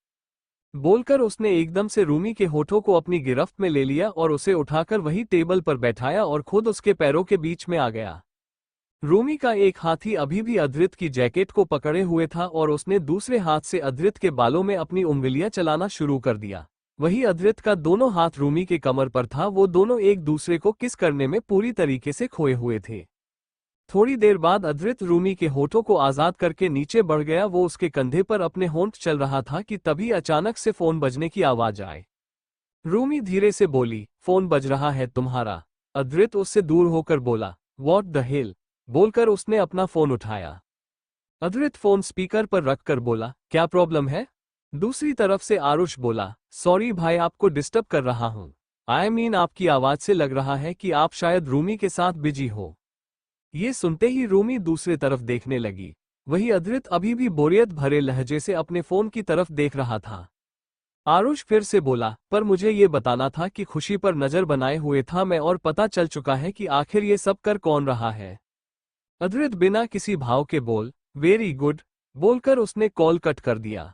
बोलकर उसने एकदम से रूमी के होठों को अपनी गिरफ्त में ले लिया और उसे उठाकर वही टेबल पर बैठाया और खुद उसके पैरों के बीच में आ गया। रूमी का एक हाथी अभी भी अधृत की जैकेट को पकड़े हुए था और उसने दूसरे हाथ से अधृत के बालों में अपनी उंगलियां चलाना शुरू कर दिया। वही अधृत का दोनों हाथ रूमी के कमर पर था। वो दोनों एक दूसरे को किस करने में पूरी तरीके से खोए हुए थे। थोड़ी देर बाद अधृत रूमी के होठों को आजाद करके नीचे बढ़ गया। वो उसके कंधे पर अपने होंठ चल रहा था कि तभी अचानक से फोन बजने की आवाज आए। रूमी धीरे से बोली, फोन बज रहा है तुम्हारा। अधृत उससे दूर होकर बोला, व्हाट द हेल। बोलकर उसने अपना फोन उठाया। अधृत फोन स्पीकर पर रखकर बोला, क्या प्रॉब्लम है? दूसरी तरफ से आरुष बोला, सॉरी भाई, आपको डिस्टर्ब कर रहा हूं। आई मीन आपकी आवाज से लग रहा है कि आप शायद रूमी के साथ बिजी हो। ये सुनते ही रूमी दूसरे तरफ देखने लगी। वही अधृत अभी भी बोरियत भरे लहजे से अपने फोन की तरफ देख रहा था। आरुष फिर से बोला, पर मुझे ये बताना था कि खुशी पर नजर बनाए हुए था मैं, और पता चल चुका है कि आखिर ये सब कर कौन रहा है। अधृत बिना किसी भाव के बोल, वेरी गुड। बोलकर उसने कॉल कट कर दिया।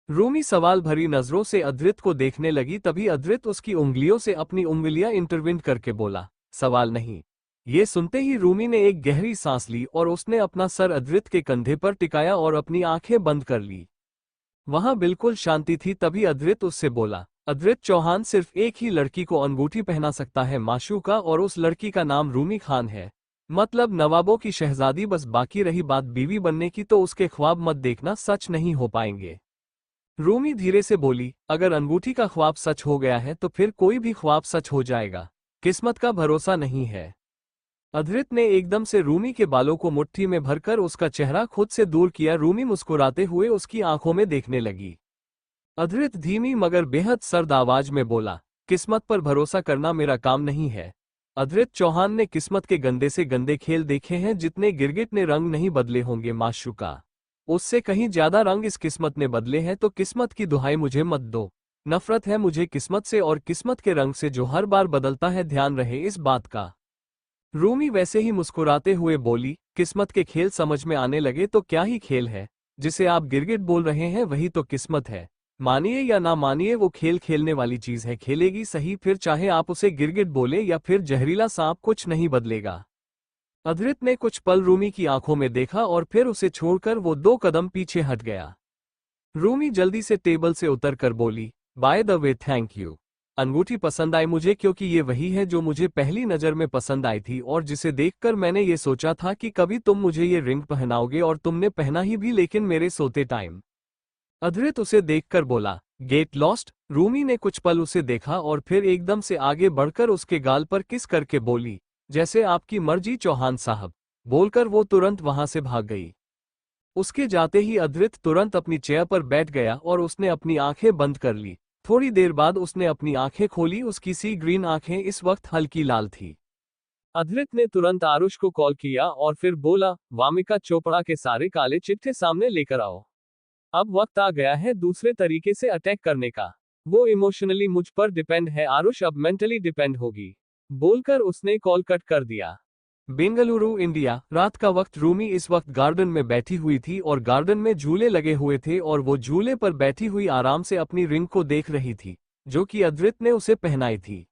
रूमी सवाल भरी नजरों से अधृत को देखने लगी। तभी अधृत उसकी उंगलियों से अपनी उंगलियां इंटरविन करके बोला, सवाल नहीं। ये सुनते ही रूमी ने एक गहरी सांस ली और उसने अपना सर अधृत के कंधे पर टिकाया और अपनी आंखें बंद कर ली। वहां बिल्कुल शांति थी। तभी अधृत उससे बोला, अधृत चौहान सिर्फ एक ही लड़की को अंगूठी पहना सकता है माशूका, और उस लड़की का नाम रूमी खान है। मतलब नवाबों की शहजादी। बस बाकी रही बात बीवी बनने की, तो उसके ख्वाब मत देखना, सच नहीं हो पाएंगे। रूमी धीरे से बोली, अगर अंगूठी का ख्वाब सच हो गया है तो फिर कोई भी ख्वाब सच हो जाएगा। किस्मत का भरोसा नहीं है। अधृत ने एकदम से रूमी के बालों को मुट्ठी में भरकर उसका चेहरा खुद से दूर किया। रूमी मुस्कुराते हुए उसकी आंखों में देखने लगी। अधृत धीमी मगर बेहद सर्द आवाज में बोला, किस्मत पर भरोसा करना मेरा काम नहीं है। अधृत चौहान ने किस्मत के गंदे से गंदे खेल देखे हैं, जितने गिरगिट ने रंग नहीं बदले होंगे माशूका। उससे कहीं ज्यादा रंग इस किस्मत ने बदले हैं, तो किस्मत की दुहाई मुझे मत दो। नफरत है मुझे किस्मत से, और किस्मत के रंग से जो हर बार बदलता है, ध्यान रहे इस बात का। रूमी वैसे ही मुस्कुराते हुए बोली, किस्मत के खेल समझ में आने लगे तो क्या ही खेल है। जिसे आप गिरगिट बोल रहे हैं वही तो किस्मत है। मानिए या ना मानिए, वो खेल खेलने वाली चीज है, खेलेगी सही, फिर चाहे आप उसे गिरगिट बोले या फिर जहरीला सांप, कुछ नहीं बदलेगा। अधृत ने कुछ पल रूमी की आंखों में देखा और फिर उसे छोड़कर वो 2 कदम पीछे हट गया। रूमी जल्दी से टेबल से उतरकर बोली, by the way thank you. अंगूठी पसंद आई मुझे, क्योंकि ये वही है जो मुझे पहली नजर में पसंद आई थी, और जिसे देखकर मैंने ये सोचा था कि कभी तुम मुझे ये रिंग पहनाओगे, और तुमने पहना ही भी, लेकिन मेरे सोते टाइम। अधृत उसे देखकर बोला, गेट लॉस्ट। रूमी ने कुछ पल उसे देखा और फिर एकदम से आगे बढ़कर उसके गाल पर किस करके बोली, जैसे आपकी मर्जी चौहान साहब। बोलकर वो तुरंत वहां से भाग गई। उसके जाते ही अधृत तुरंत अपनी चेयर पर बैठ गया और उसने अपनी आंखें बंद कर ली। थोड़ी देर बाद उसने अपनी आंखें खोली। उसकी सी ग्रीन आंखें इस वक्त हल्की लाल थी। अधृत ने तुरंत आरुष को कॉल किया और फिर बोला, वामिका चोपड़ा के सारे काले चिट्ठे सामने लेकर आओ। अब वक्त आ गया है दूसरे तरीके से अटैक करने का। वो इमोशनली मुझ पर डिपेंड है, आरुष अब मेंटली डिपेंड होगी। बोलकर उसने कॉल कट कर दिया। बेंगलुरु इंडिया। रात का वक्त। रूमी इस वक्त गार्डन में बैठी हुई थी और गार्डन में झूले लगे हुए थे, और वो झूले पर बैठी हुई आराम से अपनी रिंग को देख रही थी, जो कि अधृत ने उसे पहनाई थी।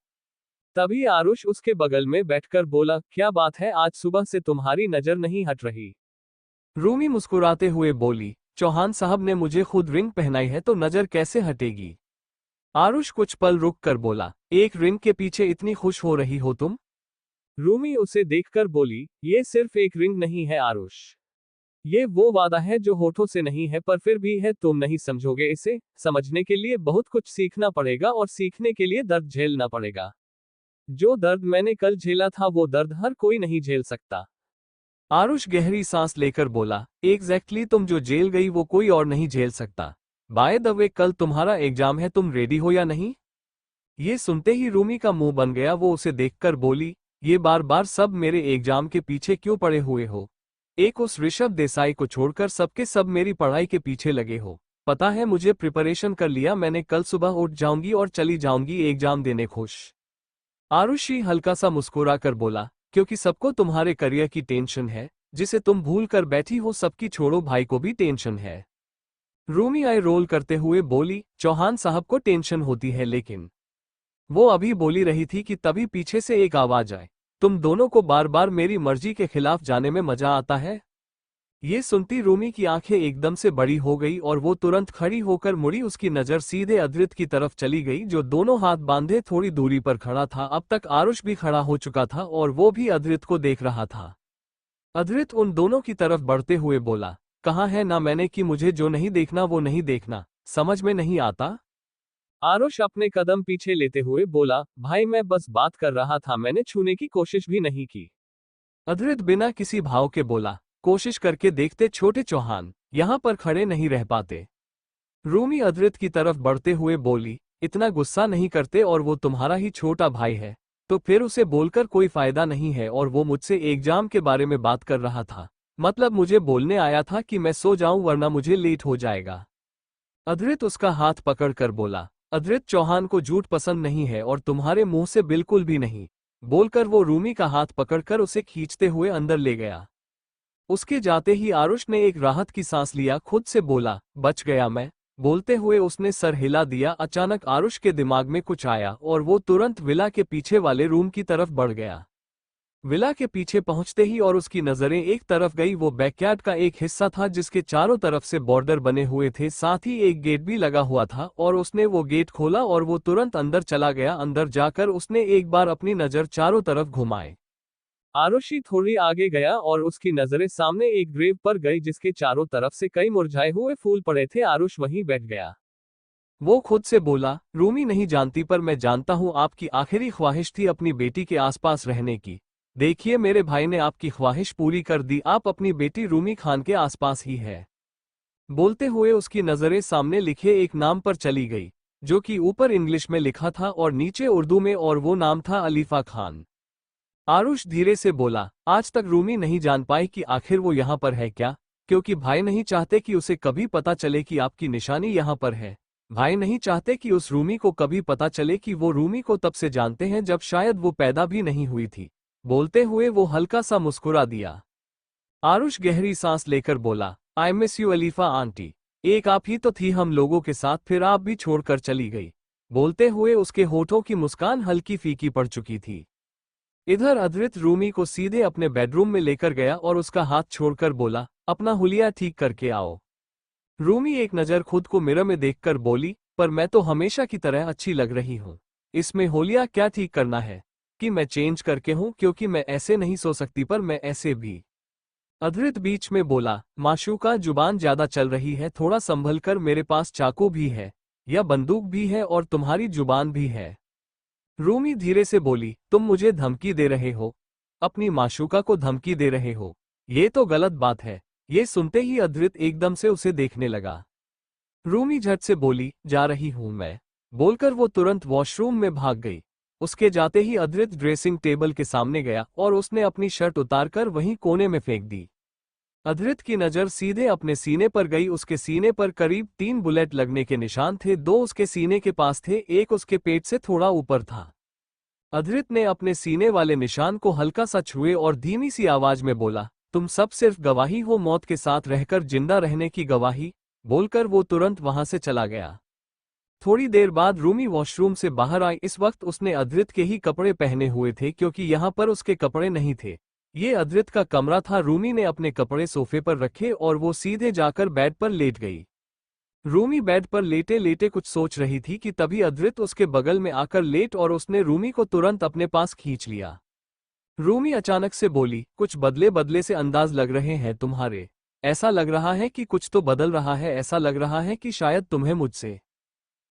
तभी आरुष उसके बगल में बैठकर बोला, क्या बात है, आज सुबह से तुम्हारी नजर नहीं हट रही। रूमी मुस्कुराते हुए बोली, चौहान साहब ने मुझे खुद रिंग पहनाई है तो नजर कैसे हटेगी। आरुष कुछ पल रुक कर बोला, एक रिंग के पीछे इतनी खुश हो रही हो तुम। रूमी उसे देखकर बोली, ये सिर्फ एक रिंग नहीं है आरुष, ये वो वादा है जो होठों से नहीं है पर फिर भी है, तुम नहीं समझोगे इसे। समझने के लिए बहुत कुछ सीखना पड़ेगा और सीखने के लिए दर्द झेलना पड़ेगा। जो दर्द मैंने कल झेला था वो दर्द हर कोई नहीं झेल सकता। आरुष गहरी सांस लेकर बोला, एग्जैक्टली तुम जो जेल गई वो कोई और नहीं झेल सकता। बाय द वे कल तुम्हारा एग्जाम है, तुम रेडी हो या नहीं? ये सुनते ही रूमी का मुंह बन गया। वो उसे देखकर बोली, ये बार बार सब मेरे एग्जाम के पीछे क्यों पड़े हुए हो? एक उस ऋषभ देसाई को छोड़कर सबके सब मेरी पढ़ाई के पीछे लगे हो। पता है मुझे, प्रिपरेशन कर लिया मैंने, कल सुबह उठ जाऊंगी और चली जाऊंगी एग्जाम देने खुश। आरुषि हल्का सा मुस्कुरा कर बोला, क्योंकि सबको तुम्हारे करियर की टेंशन है, जिसे तुम भूल कर बैठी हो। सबकी छोड़ो, भाई को भी टेंशन है। रूमी आई रोल करते हुए बोली, चौहान साहब को टेंशन होती है लेकिन। वो अभी बोली रही थी कि तभी पीछे से एक आवाज आए, तुम दोनों को बार बार मेरी मर्जी के खिलाफ जाने में मजा आता है? ये सुनती रूमी की आंखें एकदम से बड़ी हो गई और वो तुरंत खड़ी होकर मुड़ी। उसकी नजर सीधे अद्रित की तरफ चली गई, जो दोनों हाथ बांधे थोड़ी दूरी पर खड़ा था। अब तक आरुष भी खड़ा हो चुका था और वो भी अद्रित को देख रहा था। अद्रित उन दोनों की तरफ बढ़ते हुए बोला, कहा है ना मैंने कि मुझे जो नहीं देखना वो नहीं देखना, समझ में नहीं आता? आरुष अपने कदम पीछे लेते हुए बोला, भाई मैं बस बात कर रहा था, मैंने छूने की कोशिश भी नहीं की। अद्रित बिना किसी भाव के बोला, कोशिश करके देखते छोटे चौहान, यहां पर खड़े नहीं रह पाते। रूमी अद्रित की तरफ बढ़ते हुए बोली, इतना गुस्सा नहीं करते, और वो तुम्हारा ही छोटा भाई है तो फिर उसे बोलकर कोई फायदा नहीं है। और वो मुझसे एग्जाम के बारे में बात कर रहा था, मतलब मुझे बोलने आया था कि मैं सो जाऊं वरना मुझे लेट हो जाएगा। अद्रित उसका हाथ पकड़कर बोला, अद्रित चौहान को झूठ पसंद नहीं है और तुम्हारे मुंह से बिल्कुल भी नहीं। बोलकर वो रूमी का हाथ पकड़कर उसे खींचते हुए अंदर ले गया। उसके जाते ही आरुष ने एक राहत की सांस लिया, खुद से बोला, बच गया मैं। बोलते हुए उसने सर हिला दिया। अचानक आरुष के दिमाग में कुछ आया और वो तुरंत विला के पीछे वाले रूम की तरफ बढ़ गया। विला के पीछे पहुंचते ही और उसकी नजरें एक तरफ गई, वो बैकयार्ड का एक हिस्सा था जिसके चारों तरफ से बॉर्डर बने हुए थे, साथ ही एक गेट भी लगा हुआ था। और उसने वो गेट खोला और वो तुरंत अंदर चला गया। अंदर जाकर उसने एक बार अपनी नजर चारों तरफ घुमाए। आरुषि थोड़ी आगे गया और उसकी नजरें सामने एक ग्रेव पर गई जिसके चारों तरफ से कई मुरझाए हुए फूल पड़े थे। आरुष वहीं बैठ गया। वो खुद से बोला, रूमी नहीं जानती पर मैं जानता हूं आपकी आखिरी ख्वाहिश थी अपनी बेटी के आसपास रहने की। देखिए मेरे भाई ने आपकी ख्वाहिश पूरी कर दी, आप अपनी बेटी रूमी खान के आसपास ही है। बोलते हुए उसकी नजरें सामने लिखे एक नाम पर चली गई, जो कि ऊपर इंग्लिश में लिखा था और नीचे उर्दू में, और वो नाम था अलीफा खान। आरुष धीरे से बोला, आज तक रूमी नहीं जान पाई कि आखिर वो यहाँ पर है क्या, क्योंकि भाई नहीं चाहते कि उसे कभी पता चले कि आपकी निशानी यहाँ पर है। भाई नहीं चाहते कि उस रूमी को कभी पता चले कि वो रूमी को तब से जानते हैं जब शायद वो पैदा भी नहीं हुई थी। बोलते हुए वो हल्का सा मुस्कुरा दिया। आरुष गहरी सांस लेकर बोला, I miss you Alifa aunty. एक आप ही तो थी हम लोगों के साथ, फिर आप भी छोड़कर चली गई। बोलते हुए उसके होठों की मुस्कान हल्की फीकी पड़ चुकी थी। इधर अद्रित रूमी को सीधे अपने बेडरूम में लेकर गया और उसका हाथ छोड़कर बोला, अपना हुलिया ठीक करके आओ। रूमी एक नज़र खुद को मिरर में देखकर बोली, पर मैं तो हमेशा की तरह अच्छी लग रही हूँ, इसमें होलिया क्या ठीक करना है? कि मैं चेंज करके हूँ, क्योंकि मैं ऐसे नहीं सो सकती पर मैं ऐसे भी। अद्रित बीच में बोला, माशूका जुबान ज्यादा चल रही है, थोड़ा संभल कर, मेरे पास चाकू भी है या बंदूक भी है और तुम्हारी जुबान भी है। रूमी धीरे से बोली, तुम मुझे धमकी दे रहे हो? अपनी माशूका को धमकी दे रहे हो? ये तो गलत बात है। ये सुनते ही अद्रित एकदम से उसे देखने लगा। रूमी झट से बोली, जा रही हूं मैं। बोलकर वो तुरंत वॉशरूम में भाग गई। उसके जाते ही अद्रित ड्रेसिंग टेबल के सामने गया और उसने अपनी शर्ट उतारकर वहीं कोने में फेंक दी। अद्रित की नजर सीधे अपने सीने पर गई। उसके सीने पर करीब 3 बुलेट लगने के निशान थे, 2 उसके सीने के पास थे, एक उसके पेट से थोड़ा ऊपर था। अद्रित ने अपने सीने वाले निशान को हल्का सा छुए और धीमी सी आवाज में बोला, तुम सब सिर्फ गवाही हो, मौत के साथ रहकर जिंदा रहने की गवाही। बोलकर वो तुरंत वहां से चला गया। थोड़ी देर बाद रूमी वॉशरूम से बाहर आई। इस वक्त उसने अद्रित के ही कपड़े पहने हुए थे, क्योंकि यहाँ पर उसके कपड़े नहीं थे। ये अद्रित का कमरा था। रूमी ने अपने कपड़े सोफे पर रखे और वो सीधे जाकर बेड पर लेट गई। रूमी बेड पर लेटे लेटे कुछ सोच रही थी कि तभी अद्रित उसके बगल में आकर लेट और उसने रूमी को तुरंत अपने पास खींच लिया। रूमी अचानक से बोली, कुछ बदले बदले से अंदाज लग रहे हैं तुम्हारे। ऐसा लग रहा है कि कुछ तो बदल रहा है, ऐसा लग रहा है कि शायद तुम्हें मुझसे।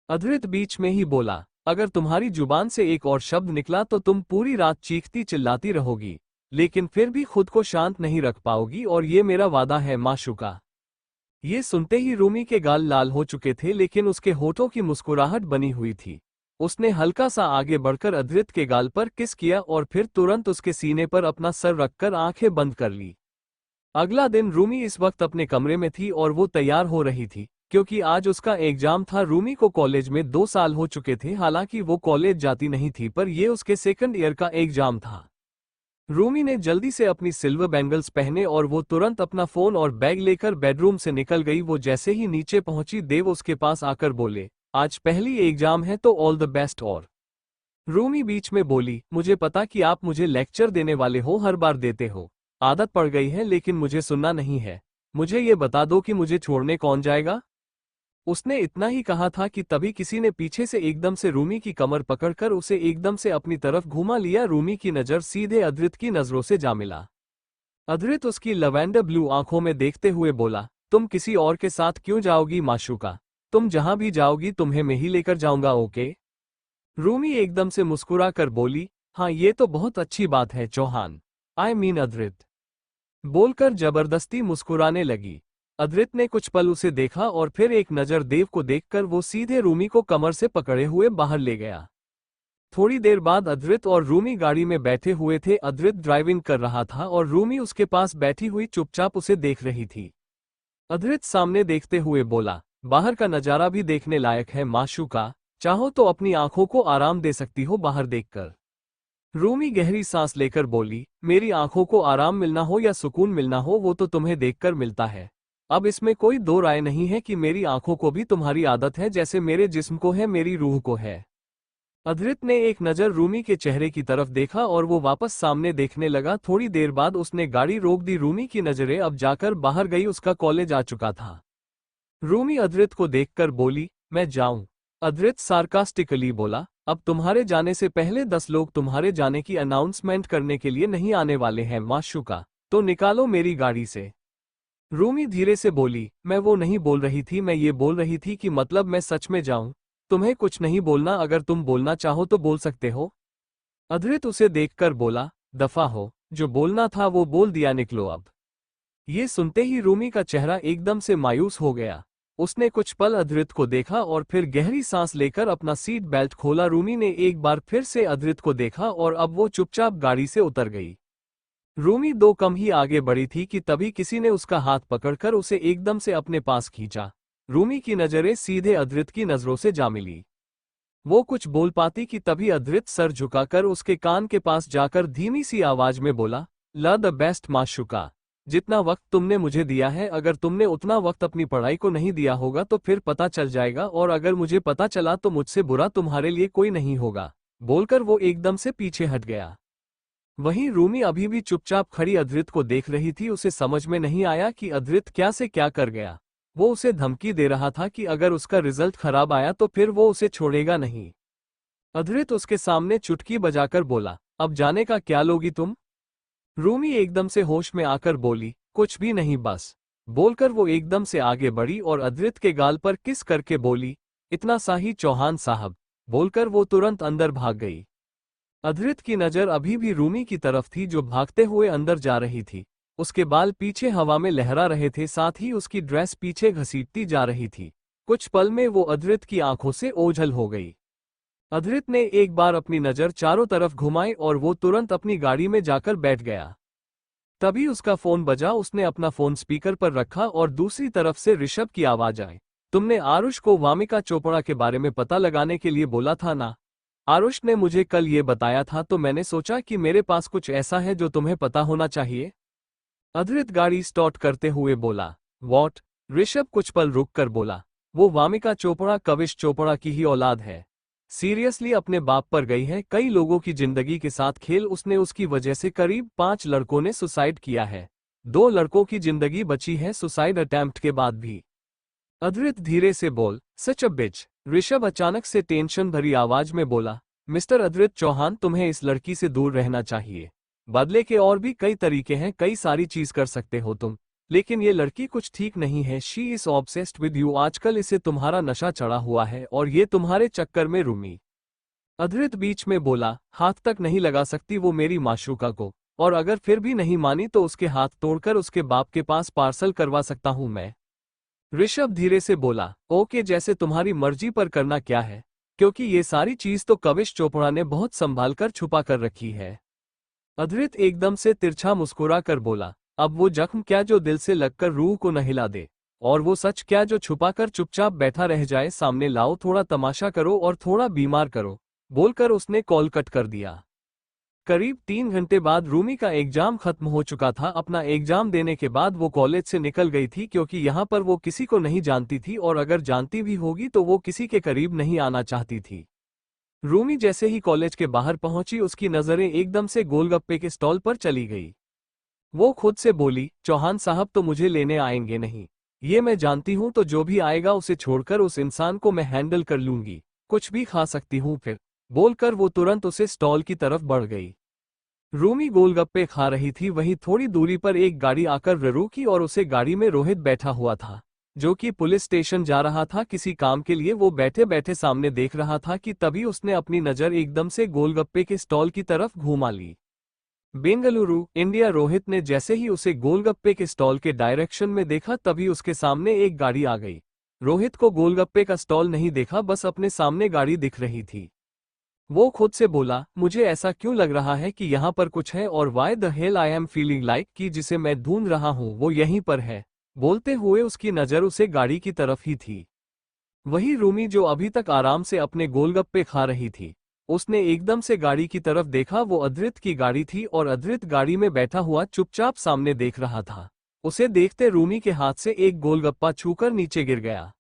अधृत बीच में ही बोला, अगर तुम्हारी जुबान से एक और शब्द निकला तो तुम पूरी रात चीखती चिल्लाती रहोगी, लेकिन फिर भी खुद को शांत नहीं रख पाओगी, और ये मेरा वादा है माशूका। ये सुनते ही रूमी के गाल लाल हो चुके थे, लेकिन उसके होठों की मुस्कुराहट बनी हुई थी। उसने हल्का सा आगे बढ़कर अधृत के गाल पर किस किया और फिर तुरंत उसके सीने पर अपना सर रखकर आंखें बंद कर ली। अगला दिन रूमी इस वक्त अपने कमरे में थी और वो तैयार हो रही थी, क्योंकि आज उसका एग्जाम था। रूमी को कॉलेज में 2 साल हो चुके थे, हालांकि वो कॉलेज जाती नहीं थी, पर ये उसके सेकंड ईयर का एग्जाम था। रूमी ने जल्दी से अपनी सिल्वर बैंगल्स पहने और वो तुरंत अपना फोन और बैग लेकर बेडरूम से निकल गई। वो जैसे ही नीचे पहुंची, देव उसके पास आकर बोले, आज पहली एग्जाम है तो ऑल द बेस्ट। और रूमी बीच में बोली, मुझे पता कि आप मुझे लेक्चर देने वाले हो, हर बार देते हो, आदत पड़ गई है, लेकिन मुझे सुनना नहीं है। मुझे ये बता दो कि मुझे छोड़ने कौन जाएगा। उसने इतना ही कहा था कि तभी किसी ने पीछे से एकदम से रूमी की कमर पकड़कर उसे एकदम से अपनी तरफ घुमा लिया। रूमी की नज़र सीधे अधृत की नज़रों से जा मिला। अधृत उसकी लवेंडर ब्लू आंखों में देखते हुए बोला, तुम किसी और के साथ क्यों जाओगी माशूका? तुम जहां भी जाओगी तुम्हें मैं ही लेकर जाऊंगा, ओके? रूमी एकदम से मुस्कुरा कर बोली, हाँ ये तो बहुत अच्छी बात है चौहान, आई मीन अधृत। बोलकर जबरदस्ती मुस्कुराने लगी। अधृत ने कुछ पल उसे देखा और फिर एक नज़र देव को देखकर वो सीधे रूमी को कमर से पकड़े हुए बाहर ले गया। थोड़ी देर बाद अधृत और रूमी गाड़ी में बैठे हुए थे। अधृत ड्राइविंग कर रहा था और रूमी उसके पास बैठी हुई चुपचाप उसे देख रही थी। अधृत सामने देखते हुए बोला, बाहर का नज़ारा भी देखने लायक है माशूका, चाहो तो अपनी आंखों को आराम दे सकती हो बाहर देखकर। रूमी गहरी सांस लेकर बोली, मेरी आंखों को आराम मिलना हो या सुकून मिलना हो, वो तो तुम्हें देखकर मिलता है। अब इसमें कोई दो राय नहीं है कि मेरी आंखों को भी तुम्हारी आदत है, जैसे मेरे जिस्म को है, मेरी रूह को है। अधृत ने एक नज़र रूमी के चेहरे की तरफ देखा और वो वापस सामने देखने लगा। थोड़ी देर बाद उसने गाड़ी रोक दी। रूमी की नज़रें अब जाकर बाहर गई, उसका कॉलेज आ चुका था। रूमी अधृत को देखकर बोली, मैं जाऊं? अधृत सार्कास्टिकली बोला, अब तुम्हारे जाने से पहले 10 लोग तुम्हारे जाने की अनाउंसमेंट करने के लिए नहीं आने वाले हैं माशूका, तो निकालो मेरी गाड़ी से। रूमी धीरे से बोली, मैं वो नहीं बोल रही थी, मैं ये बोल रही थी कि मतलब मैं सच में जाऊं? तुम्हें कुछ नहीं बोलना, अगर तुम बोलना चाहो तो बोल सकते हो। अधृत उसे देखकर बोला, दफा हो, जो बोलना था वो बोल दिया, निकलो अब। ये सुनते ही रूमी का चेहरा एकदम से मायूस हो गया। उसने कुछ पल अधृत को देखा और फिर गहरी सांस लेकर अपना सीट बेल्ट खोला। रूमी ने एक बार फिर से अधृत को देखा और अब वो चुपचाप गाड़ी से उतर गई। रूमी 2 कदम ही आगे बढ़ी थी कि तभी किसी ने उसका हाथ पकड़कर उसे एकदम से अपने पास खींचा। रूमी की नजरें सीधे अधृत की नजरों से जा मिली। वो कुछ बोल पाती कि तभी अधृत सर झुकाकर उसके कान के पास जाकर धीमी सी आवाज में बोला, ल द बेस्ट माशूका, जितना वक्त तुमने मुझे दिया है, अगर तुमने उतना वक्त अपनी पढ़ाई को नहीं दिया होगा तो फिर पता चल जाएगा, और अगर मुझे पता चला तो मुझसे बुरा तुम्हारे लिए कोई नहीं होगा। बोलकर वो एकदम से पीछे हट गया। वहीं रूमी अभी भी चुपचाप खड़ी अधृत को देख रही थी। उसे समझ में नहीं आया कि अधृत क्या से क्या कर गया। वो उसे धमकी दे रहा था कि अगर उसका रिजल्ट खराब आया तो फिर वो उसे छोड़ेगा नहीं। अधृत उसके सामने चुटकी बजाकर बोला, अब जाने का क्या लोगी तुम? रूमी एकदम से होश में आकर बोली, कुछ भी नहीं बस। बोलकर वो एकदम से आगे बढ़ी और अधृत के गाल पर किस करके बोली, इतना सा ही चौहान साहब। बोलकर वो तुरंत अंदर भाग गई। अधृत की नज़र अभी भी रूमी की तरफ थी, जो भागते हुए अंदर जा रही थी। उसके बाल पीछे हवा में लहरा रहे थे, साथ ही उसकी ड्रेस पीछे घसीटती जा रही थी। कुछ पल में वो अधृत की आंखों से ओझल हो गई। अधृत ने एक बार अपनी नज़र चारों तरफ घुमाई और वो तुरंत अपनी गाड़ी में जाकर बैठ गया। तभी उसका फोन बजा। उसने अपना फोन स्पीकर पर रखा और दूसरी तरफ से ऋषभ की आवाज आई, तुमने आरुष को वामिका चोपड़ा के बारे में पता लगाने के लिए बोला था ना? आरुष ने मुझे कल ये बताया था, तो मैंने सोचा कि मेरे पास कुछ ऐसा है जो तुम्हें पता होना चाहिए। अधृत गाड़ी स्टार्ट करते हुए बोला, वॉट? ऋषभ कुछ पल रुक कर बोला, वो वामिका चोपड़ा कविश चोपड़ा की ही औलाद है। सीरियसली अपने बाप पर गई है। कई लोगों की जिंदगी के साथ खेल उसने, उसकी वजह से करीब 5 लड़कों ने सुसाइड किया है। 2 लड़कों की जिंदगी बची है सुसाइड अटेम्प्ट के बाद भी। अधृत धीरे से बोल, सच अ बिच। ऋषभ अचानक से टेंशन भरी आवाज में बोला, मिस्टर अधृत चौहान, तुम्हें इस लड़की से दूर रहना चाहिए। बदले के और भी कई तरीके हैं, कई सारी चीज कर सकते हो तुम। लेकिन ये लड़की कुछ ठीक नहीं है, she is obsessed with you, आजकल इसे तुम्हारा नशा चढ़ा हुआ है और ये तुम्हारे चक्कर में रूमी। अधृत बीच में बोला, हाथ तक नहीं लगा सकती वो मेरी माशूका को, और अगर फिर भी नहीं मानी तो उसके हाथ तोड़कर उसके बाप के पास पार्सल करवा सकता हूं मैं। ऋषभ धीरे से बोला, ओके जैसे तुम्हारी मर्जी, पर करना क्या है, क्योंकि ये सारी चीज तो कविश चोपड़ा ने बहुत संभाल कर छुपा कर रखी है। अधृत एकदम से तिरछा मुस्कुरा कर बोला, अब वो जख्म क्या जो दिल से लगकर रूह को न हिला दे, और वो सच क्या जो छुपा कर चुपचाप बैठा रह जाए, सामने लाओ, थोड़ा तमाशा करो और थोड़ा बीमार करो, बोलकर उसने कॉल कट कर दिया। करीब 3 घंटे बाद रूमी का एग्जाम खत्म हो चुका था। अपना एग्जाम देने के बाद वो कॉलेज से निकल गई थी, क्योंकि यहाँ पर वो किसी को नहीं जानती थी और अगर जानती भी होगी तो वो किसी के करीब नहीं आना चाहती थी। रूमी जैसे ही कॉलेज के बाहर पहुंची, उसकी नजरें एकदम से गोलगप्पे के स्टॉल पर चली गई। वो खुद से बोली, चौहान साहब तो मुझे लेने आएंगे नहीं, ये मैं जानती हूं, तो जो भी आएगा उसे छोड़कर उस इंसान को मैं हैंडल कर लूंगी, कुछ भी खा सकती हूं फिर, बोलकर वो तुरंत उसे स्टॉल की तरफ बढ़ गई। रूमी गोलगप्पे खा रही थी, वहीं थोड़ी दूरी पर एक गाड़ी आकर रुकी और उसे गाड़ी में रोहित बैठा हुआ था, जो कि पुलिस स्टेशन जा रहा था किसी काम के लिए। वो बैठे बैठे सामने देख रहा था कि तभी उसने अपनी नज़र एकदम से गोलगप्पे के स्टॉल की तरफ घुमा ली। बेंगलुरु, इंडिया। रोहित ने जैसे ही उसे गोलगप्पे के स्टॉल के डायरेक्शन में देखा, तभी उसके सामने एक गाड़ी आ गई। रोहित को गोलगप्पे का स्टॉल नहीं देखा, बस अपने सामने गाड़ी दिख रही थी। वो खुद से बोला, मुझे ऐसा क्यों लग रहा है कि यहाँ पर कुछ है, और why the hell I am feeling like कि जिसे मैं ढूंढ रहा हूँ वो यहीं पर है। बोलते हुए उसकी नज़र उसे गाड़ी की तरफ ही थी। वही रूमी जो अभी तक आराम से अपने गोलगप्पे खा रही थी, उसने एकदम से गाड़ी की तरफ देखा। वो अधृत की गाड़ी थी और अधृत गाड़ी में बैठा हुआ चुपचाप सामने देख रहा था। उसे देखते रूमी के हाथ से एक गोलगप्पा छूकर नीचे गिर गया।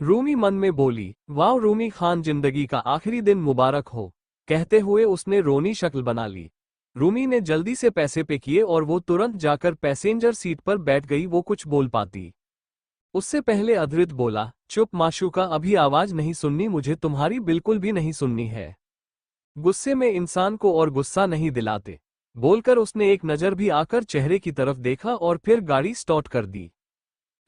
रूमी मन में बोली, वाह रूमी खान, जिंदगी का आखिरी दिन मुबारक हो। कहते हुए उसने रोनी शक्ल बना ली। रूमी ने जल्दी से पैसे पे किए और वो तुरंत जाकर पैसेंजर सीट पर बैठ गई। वो कुछ बोल पाती उससे पहले अधृत बोला, चुप माशूका, अभी आवाज नहीं सुननी मुझे, तुम्हारी बिल्कुल भी नहीं सुननी है। गुस्से में इंसान को और गुस्सा नहीं दिलाते, बोलकर उसने एक नज़र भी आकर चेहरे की तरफ देखा और फिर गाड़ी स्टार्ट कर दी।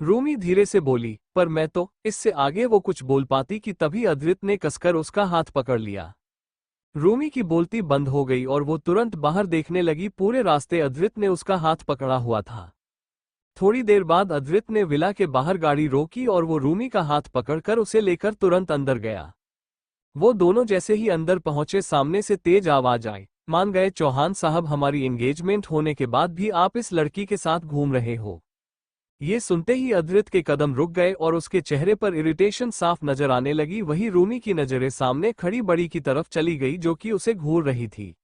रूमी धीरे से बोली, पर मैं तो, इससे आगे वो कुछ बोल पाती कि तभी अधृत ने कसकर उसका हाथ पकड़ लिया। रूमी की बोलती बंद हो गई और वो तुरंत बाहर देखने लगी। पूरे रास्ते अधृत ने उसका हाथ पकड़ा हुआ था। थोड़ी देर बाद अधृत ने विला के बाहर गाड़ी रोकी और वो रूमी का हाथ पकड़कर उसे लेकर तुरंत अंदर गया। वो दोनों जैसे ही अंदर पहुंचे, सामने से तेज आवाज आई, मान गए चौहान साहब, हमारी एंगेजमेंट होने के बाद भी आप इस लड़की के साथ घूम रहे हो। ये सुनते ही अधृत के कदम रुक गए और उसके चेहरे पर इरिटेशन साफ नजर आने लगी। वही रूमी की नजरें सामने खड़ी बड़ी की तरफ चली गई, जो कि उसे घूर रही थी।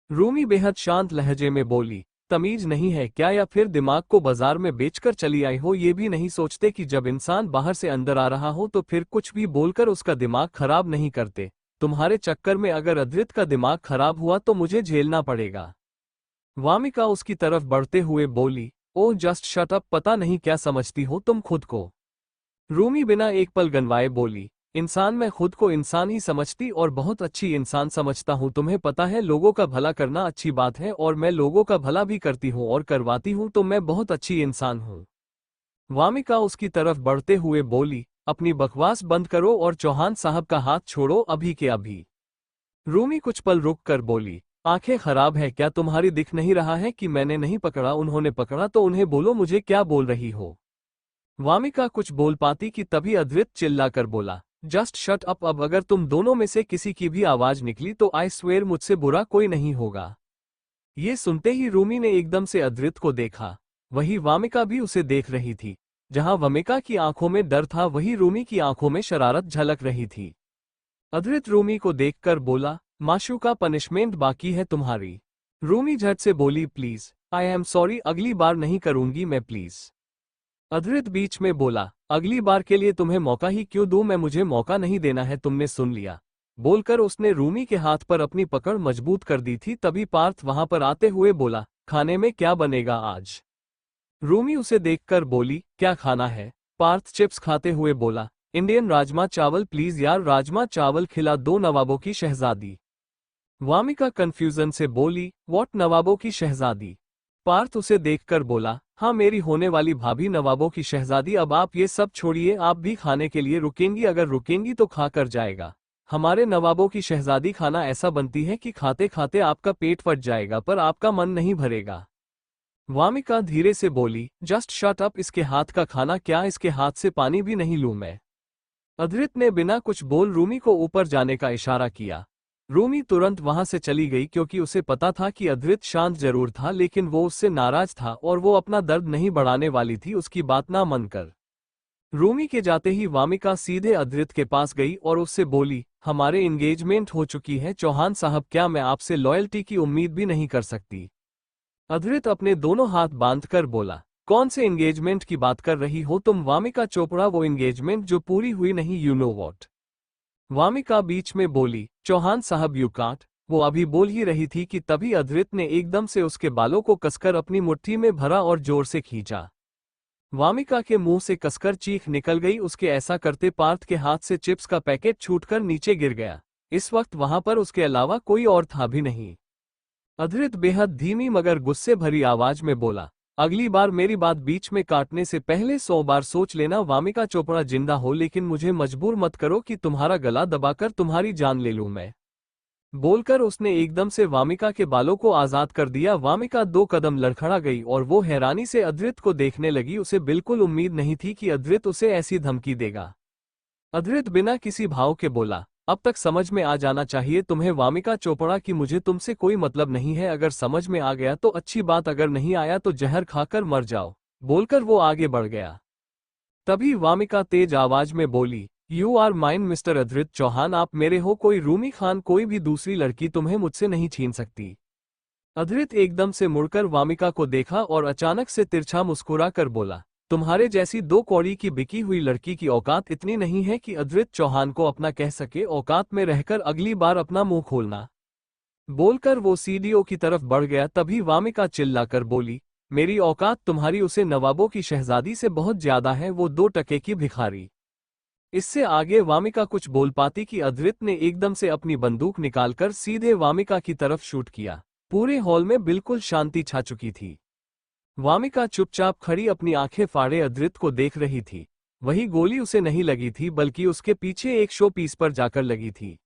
रूमी बेहद शांत लहजे में बोली, तमीज नहीं है क्या, या फिर दिमाग को बाजार में बेचकर चली आई हो? ये भी नहीं सोचते कि जब इंसान बाहर से अंदर आ रहा हो तो फिर कुछ भी बोलकर उसका दिमाग खराब नहीं करते। तुम्हारे चक्कर में अगर अधृत का दिमाग खराब हुआ तो मुझे झेलना पड़ेगा। वामिका उसकी तरफ बढ़ते हुए बोली, ओह जस्ट शट अप, पता नहीं क्या समझती हो तुम खुद को। रूमी बिना एक पल गनवाए बोली, इंसान मैं खुद को इंसान ही समझती और बहुत अच्छी इंसान समझता हूँ। तुम्हें पता है लोगों का भला करना अच्छी बात है और मैं लोगों का भला भी करती हूँ और करवाती हूँ, तो मैं बहुत अच्छी इंसान हूँ। वामिका उसकी तरफ बढ़ते हुए बोली, अपनी बकवास बंद करो और चौहान साहब का हाथ छोड़ो अभी के अभी। रूमी कुछ पल रुक कर बोली, आंखें खराब है क्या तुम्हारी? दिख नहीं रहा है कि मैंने नहीं पकड़ा, उन्होंने पकड़ा, तो उन्हें बोलो मुझे क्या बोल रही हो। वामिका कुछ बोल पाती कि तभी अधृत चिल्लाकर बोला, जस्ट शट अप, अब अगर तुम दोनों में से किसी की भी आवाज निकली तो आई स्वेयर मुझसे बुरा कोई नहीं होगा। ये सुनते ही रूमी ने एकदम से अधृत को देखा। वही वामिका भी उसे देख रही थी। जहां वामिका की आंखों में डर था, वही रूमी की आंखों में शरारत झलक रही थी। अधृत रूमी को देखकर बोला, माशूका, पनिशमेंट बाकी है तुम्हारी। रूमी झट से बोली, प्लीज, आई एम सॉरी, अगली बार नहीं करूंगी मैं, प्लीज। अधृत बीच में बोला, अगली बार के लिए तुम्हें मौका ही क्यों दूं मैं, मुझे मौका नहीं देना है, तुमने सुन लिया। बोलकर उसने रूमी के हाथ पर अपनी पकड़ मजबूत कर दी थी। तभी पार्थ वहां पर आते हुए बोला, खाने में क्या बनेगा आज? रूमी उसे देखकर बोली, क्या खाना है? पार्थ चिप्स खाते हुए बोला, इंडियन राजमा चावल प्लीज यार, राजमा चावल खिला दो, नवाबों की शहजादी। वामिका कंफ्यूजन से बोली, व्हाट, नवाबों की शहजादी? पार्थ उसे देखकर बोला, हाँ मेरी होने वाली भाभी नवाबों की शहजादी, अब आप ये सब छोड़िए, आप भी खाने के लिए रुकेंगी? अगर रुकेंगी तो खा कर जाएगा। हमारे नवाबों की शहजादी खाना ऐसा बनती है कि खाते खाते आपका पेट फट जाएगा पर आपका मन नहीं भरेगा। वामिका धीरे से बोली, जस्ट शट अप, इसके हाथ का खाना क्या, इसके हाथ से पानी भी नहीं लूं मैं? अधृत ने बिना कुछ बोल रूमी को ऊपर जाने का इशारा किया। रूमी तुरंत वहां से चली गई क्योंकि उसे पता था कि अधृत शांत जरूर था लेकिन वो उससे नाराज था और वो अपना दर्द नहीं बढ़ाने वाली थी उसकी बात ना मानकर। रूमी के जाते ही वामिका सीधे अधृत के पास गई और उससे बोली, हमारे एंगेजमेंट हो चुकी है चौहान साहब, क्या मैं आपसे लॉयल्टी की उम्मीद भी नहीं कर सकती? अधृत अपने दोनों हाथ बांधकर बोला, कौन से एंगेजमेंट की बात कर रही हो तुम वामिका चोपड़ा? वो एंगेजमेंट जो पूरी हुई नहीं, यू नो वॉट? वामिका बीच में बोली, चौहान साहब यू कांट। वो अभी बोल ही रही थी कि तभी अधृत ने एकदम से उसके बालों को कसकर अपनी मुट्ठी में भरा और जोर से खींचा। वामिका के मुंह से कसकर चीख निकल गई। उसके ऐसा करते पार्थ के हाथ से चिप्स का पैकेट छूटकर नीचे गिर गया। इस वक्त वहां पर उसके अलावा कोई और था भी नहीं। अधृत बेहद धीमी मगर गुस्से भरी आवाज में बोला, अगली बार मेरी बात बीच में काटने से पहले 100 बार सोच लेना। वामिका चोपड़ा जिंदा हो लेकिन मुझे मजबूर मत करो कि तुम्हारा गला दबाकर तुम्हारी जान ले लूं मैं। बोलकर उसने एकदम से वामिका के बालों को आजाद कर दिया। वामिका 2 कदम लड़खड़ा गई और वो हैरानी से अधृत को देखने लगी। उसे बिल्कुल उम्मीद नहीं थी कि अधृत उसे ऐसी धमकी देगा। अधृत बिना किसी भाव के बोला, अब तक समझ में आ जाना चाहिए तुम्हें वामिका चोपड़ा कि मुझे तुमसे कोई मतलब नहीं है। अगर समझ में आ गया तो अच्छी बात, अगर नहीं आया तो जहर खाकर मर जाओ। बोलकर वो आगे बढ़ गया। तभी वामिका तेज आवाज में बोली, you are mine mister Adhrit Chauhan, आप मेरे हो। कोई रूमी खान, कोई भी दूसरी लड़की तुम्हें मुझसे नहीं छीन सकती। अधृत एकदम से मुड़कर वामिका को देखा और अचानक से तिरछा मुस्कुरा कर बोला, तुम्हारे जैसी 2 कौड़ी की बिकी हुई लड़की की औकात इतनी नहीं है कि अधृत चौहान को अपना कह सके। औकात में रहकर अगली बार अपना मुंह खोलना। बोलकर वो सीढ़ियों की तरफ बढ़ गया। तभी वामिका चिल्लाकर बोली, मेरी औकात तुम्हारी उसे नवाबों की शहजादी से बहुत ज्यादा है, वो 2 टके की भिखारी। इससे आगे वामिका कुछ बोल पाती कि अधृत ने एकदम से अपनी बंदूक निकालकर सीधे वामिका की तरफ शूट किया। पूरे हॉल में बिल्कुल शांति छा चुकी थी। वामिका चुपचाप खड़ी अपनी आंखें फाड़े अधृत को देख रही थी। वही गोली उसे नहीं लगी थी बल्कि उसके पीछे एक शो पीस पर जाकर लगी थी।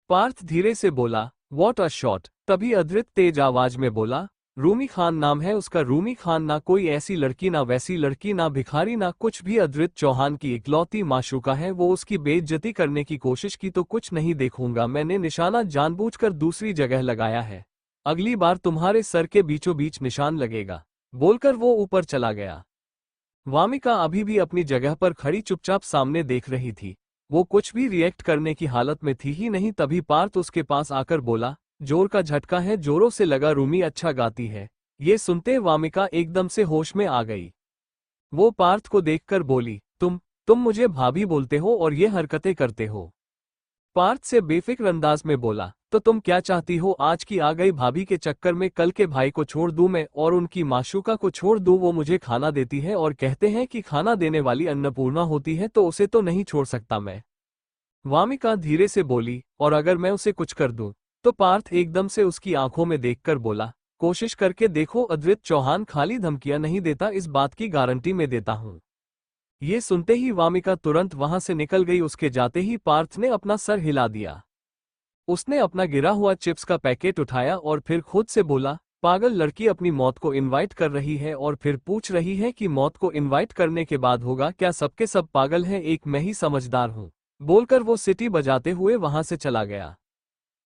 पार्थ धीरे से बोला, व्हाट अ शॉट। तभी अधृत तेज आवाज में बोला, रूमी खान नाम है उसका। रूमी खान ना कोई ऐसी लड़की, ना वैसी लड़की, ना भिखारी, ना कुछ भी। अधृत चौहान की इकलौती माशूका है वो। उसकी बेइज्जती करने की कोशिश की तो कुछ नहीं देखूंगा। मैंने निशाना जानबूझकर दूसरी जगह लगाया है। अगली बार तुम्हारे सर के बीचों बीच निशान लगेगा। बोलकर वो ऊपर चला गया। वामिका अभी भी अपनी जगह पर खड़ी चुपचाप सामने देख रही थी। वो कुछ भी रिएक्ट करने की हालत में थी ही नहीं। तभी पार्थ उसके पास आकर बोला, जोर का झटका है, जोरों से लगा, रूमी अच्छा गाती है। ये सुनते वामिका एकदम से होश में आ गई। वो पार्थ को देखकर बोली, तुम मुझे भाभी बोलते हो और ये हरकतें करते हो? पार्थ से बेफिक्र अंदाज में बोला, तो तुम क्या चाहती हो? आज की आ गई भाभी के चक्कर में कल के भाई को छोड़ दूं मैं और उनकी माशूका को छोड़ दूं? वो मुझे खाना देती है और कहते हैं कि खाना देने वाली अन्नपूर्णा होती है, तो उसे तो नहीं छोड़ सकता मैं। वामिका धीरे से बोली, और अगर मैं उसे कुछ कर दूं? तो पार्थ एकदम से उसकी आंखों में देखकर बोला, कोशिश करके देखो अधृत चौहान खाली धमकियां नहीं देता, इस बात की गारंटी मैं देता हूं। ये सुनते ही वामिका तुरंत वहां से निकल गई। उसके जाते ही पार्थ ने अपना सर हिला दिया। उसने अपना गिरा हुआ चिप्स का पैकेट उठाया और फिर खुद से बोला, पागल लड़की अपनी मौत को इनवाइट कर रही है और फिर पूछ रही है कि मौत को इनवाइट करने के बाद होगा क्या? सबके सब पागल हैं, एक मैं ही समझदार हूं। बोलकर वो सीटी बजाते हुए वहां से चला गया।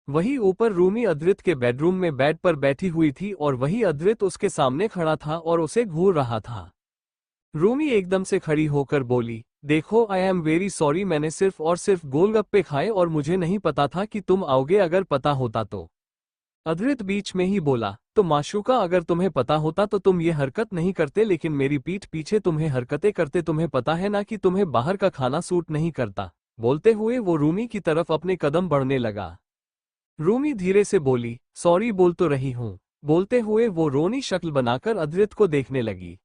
वही ऊपर रूमी अधृत के बेडरूम में बेड पर बैठी हुई थी और वही अधृत उसके सामने खड़ा था और उसे घूर रहा था। रूमी एकदम से खड़ी होकर बोली, देखो आई एम वेरी सॉरी, मैंने सिर्फ और सिर्फ गोलगप्पे खाए और मुझे नहीं पता था कि तुम आओगे। अगर पता होता तो। अधृत बीच में ही बोला, तो माशूका अगर तुम्हें पता होता तो तुम ये हरकत नहीं करते, लेकिन मेरी पीठ पीछे तुम्हें हरकतें करते। तुम्हें पता है ना कि तुम्हें बाहर का खाना सूट नहीं करता। बोलते हुए वो रूमी की तरफ अपने कदम बढ़ने लगा। रूमी धीरे से बोली, सॉरी बोल तो रही हूं। बोलते हुए वो रोनी शक्ल बनाकर अधृत को देखने लगी।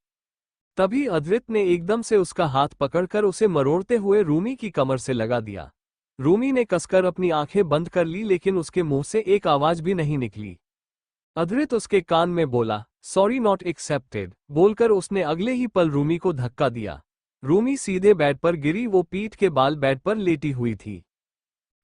तभी अधृत ने एकदम से उसका हाथ पकड़कर उसे मरोड़ते हुए रूमी की कमर से लगा दिया। रूमी ने कसकर अपनी आंखें बंद कर ली लेकिन उसके मुंह से एक आवाज भी नहीं निकली। अधृत उसके कान में बोला, सॉरी नॉट एक्सेप्टेड बोलकर उसने अगले ही पल रूमी को धक्का दिया। रूमी सीधे बेड पर गिरी, वो पीठ के बाल बेड पर लेटी हुई थी।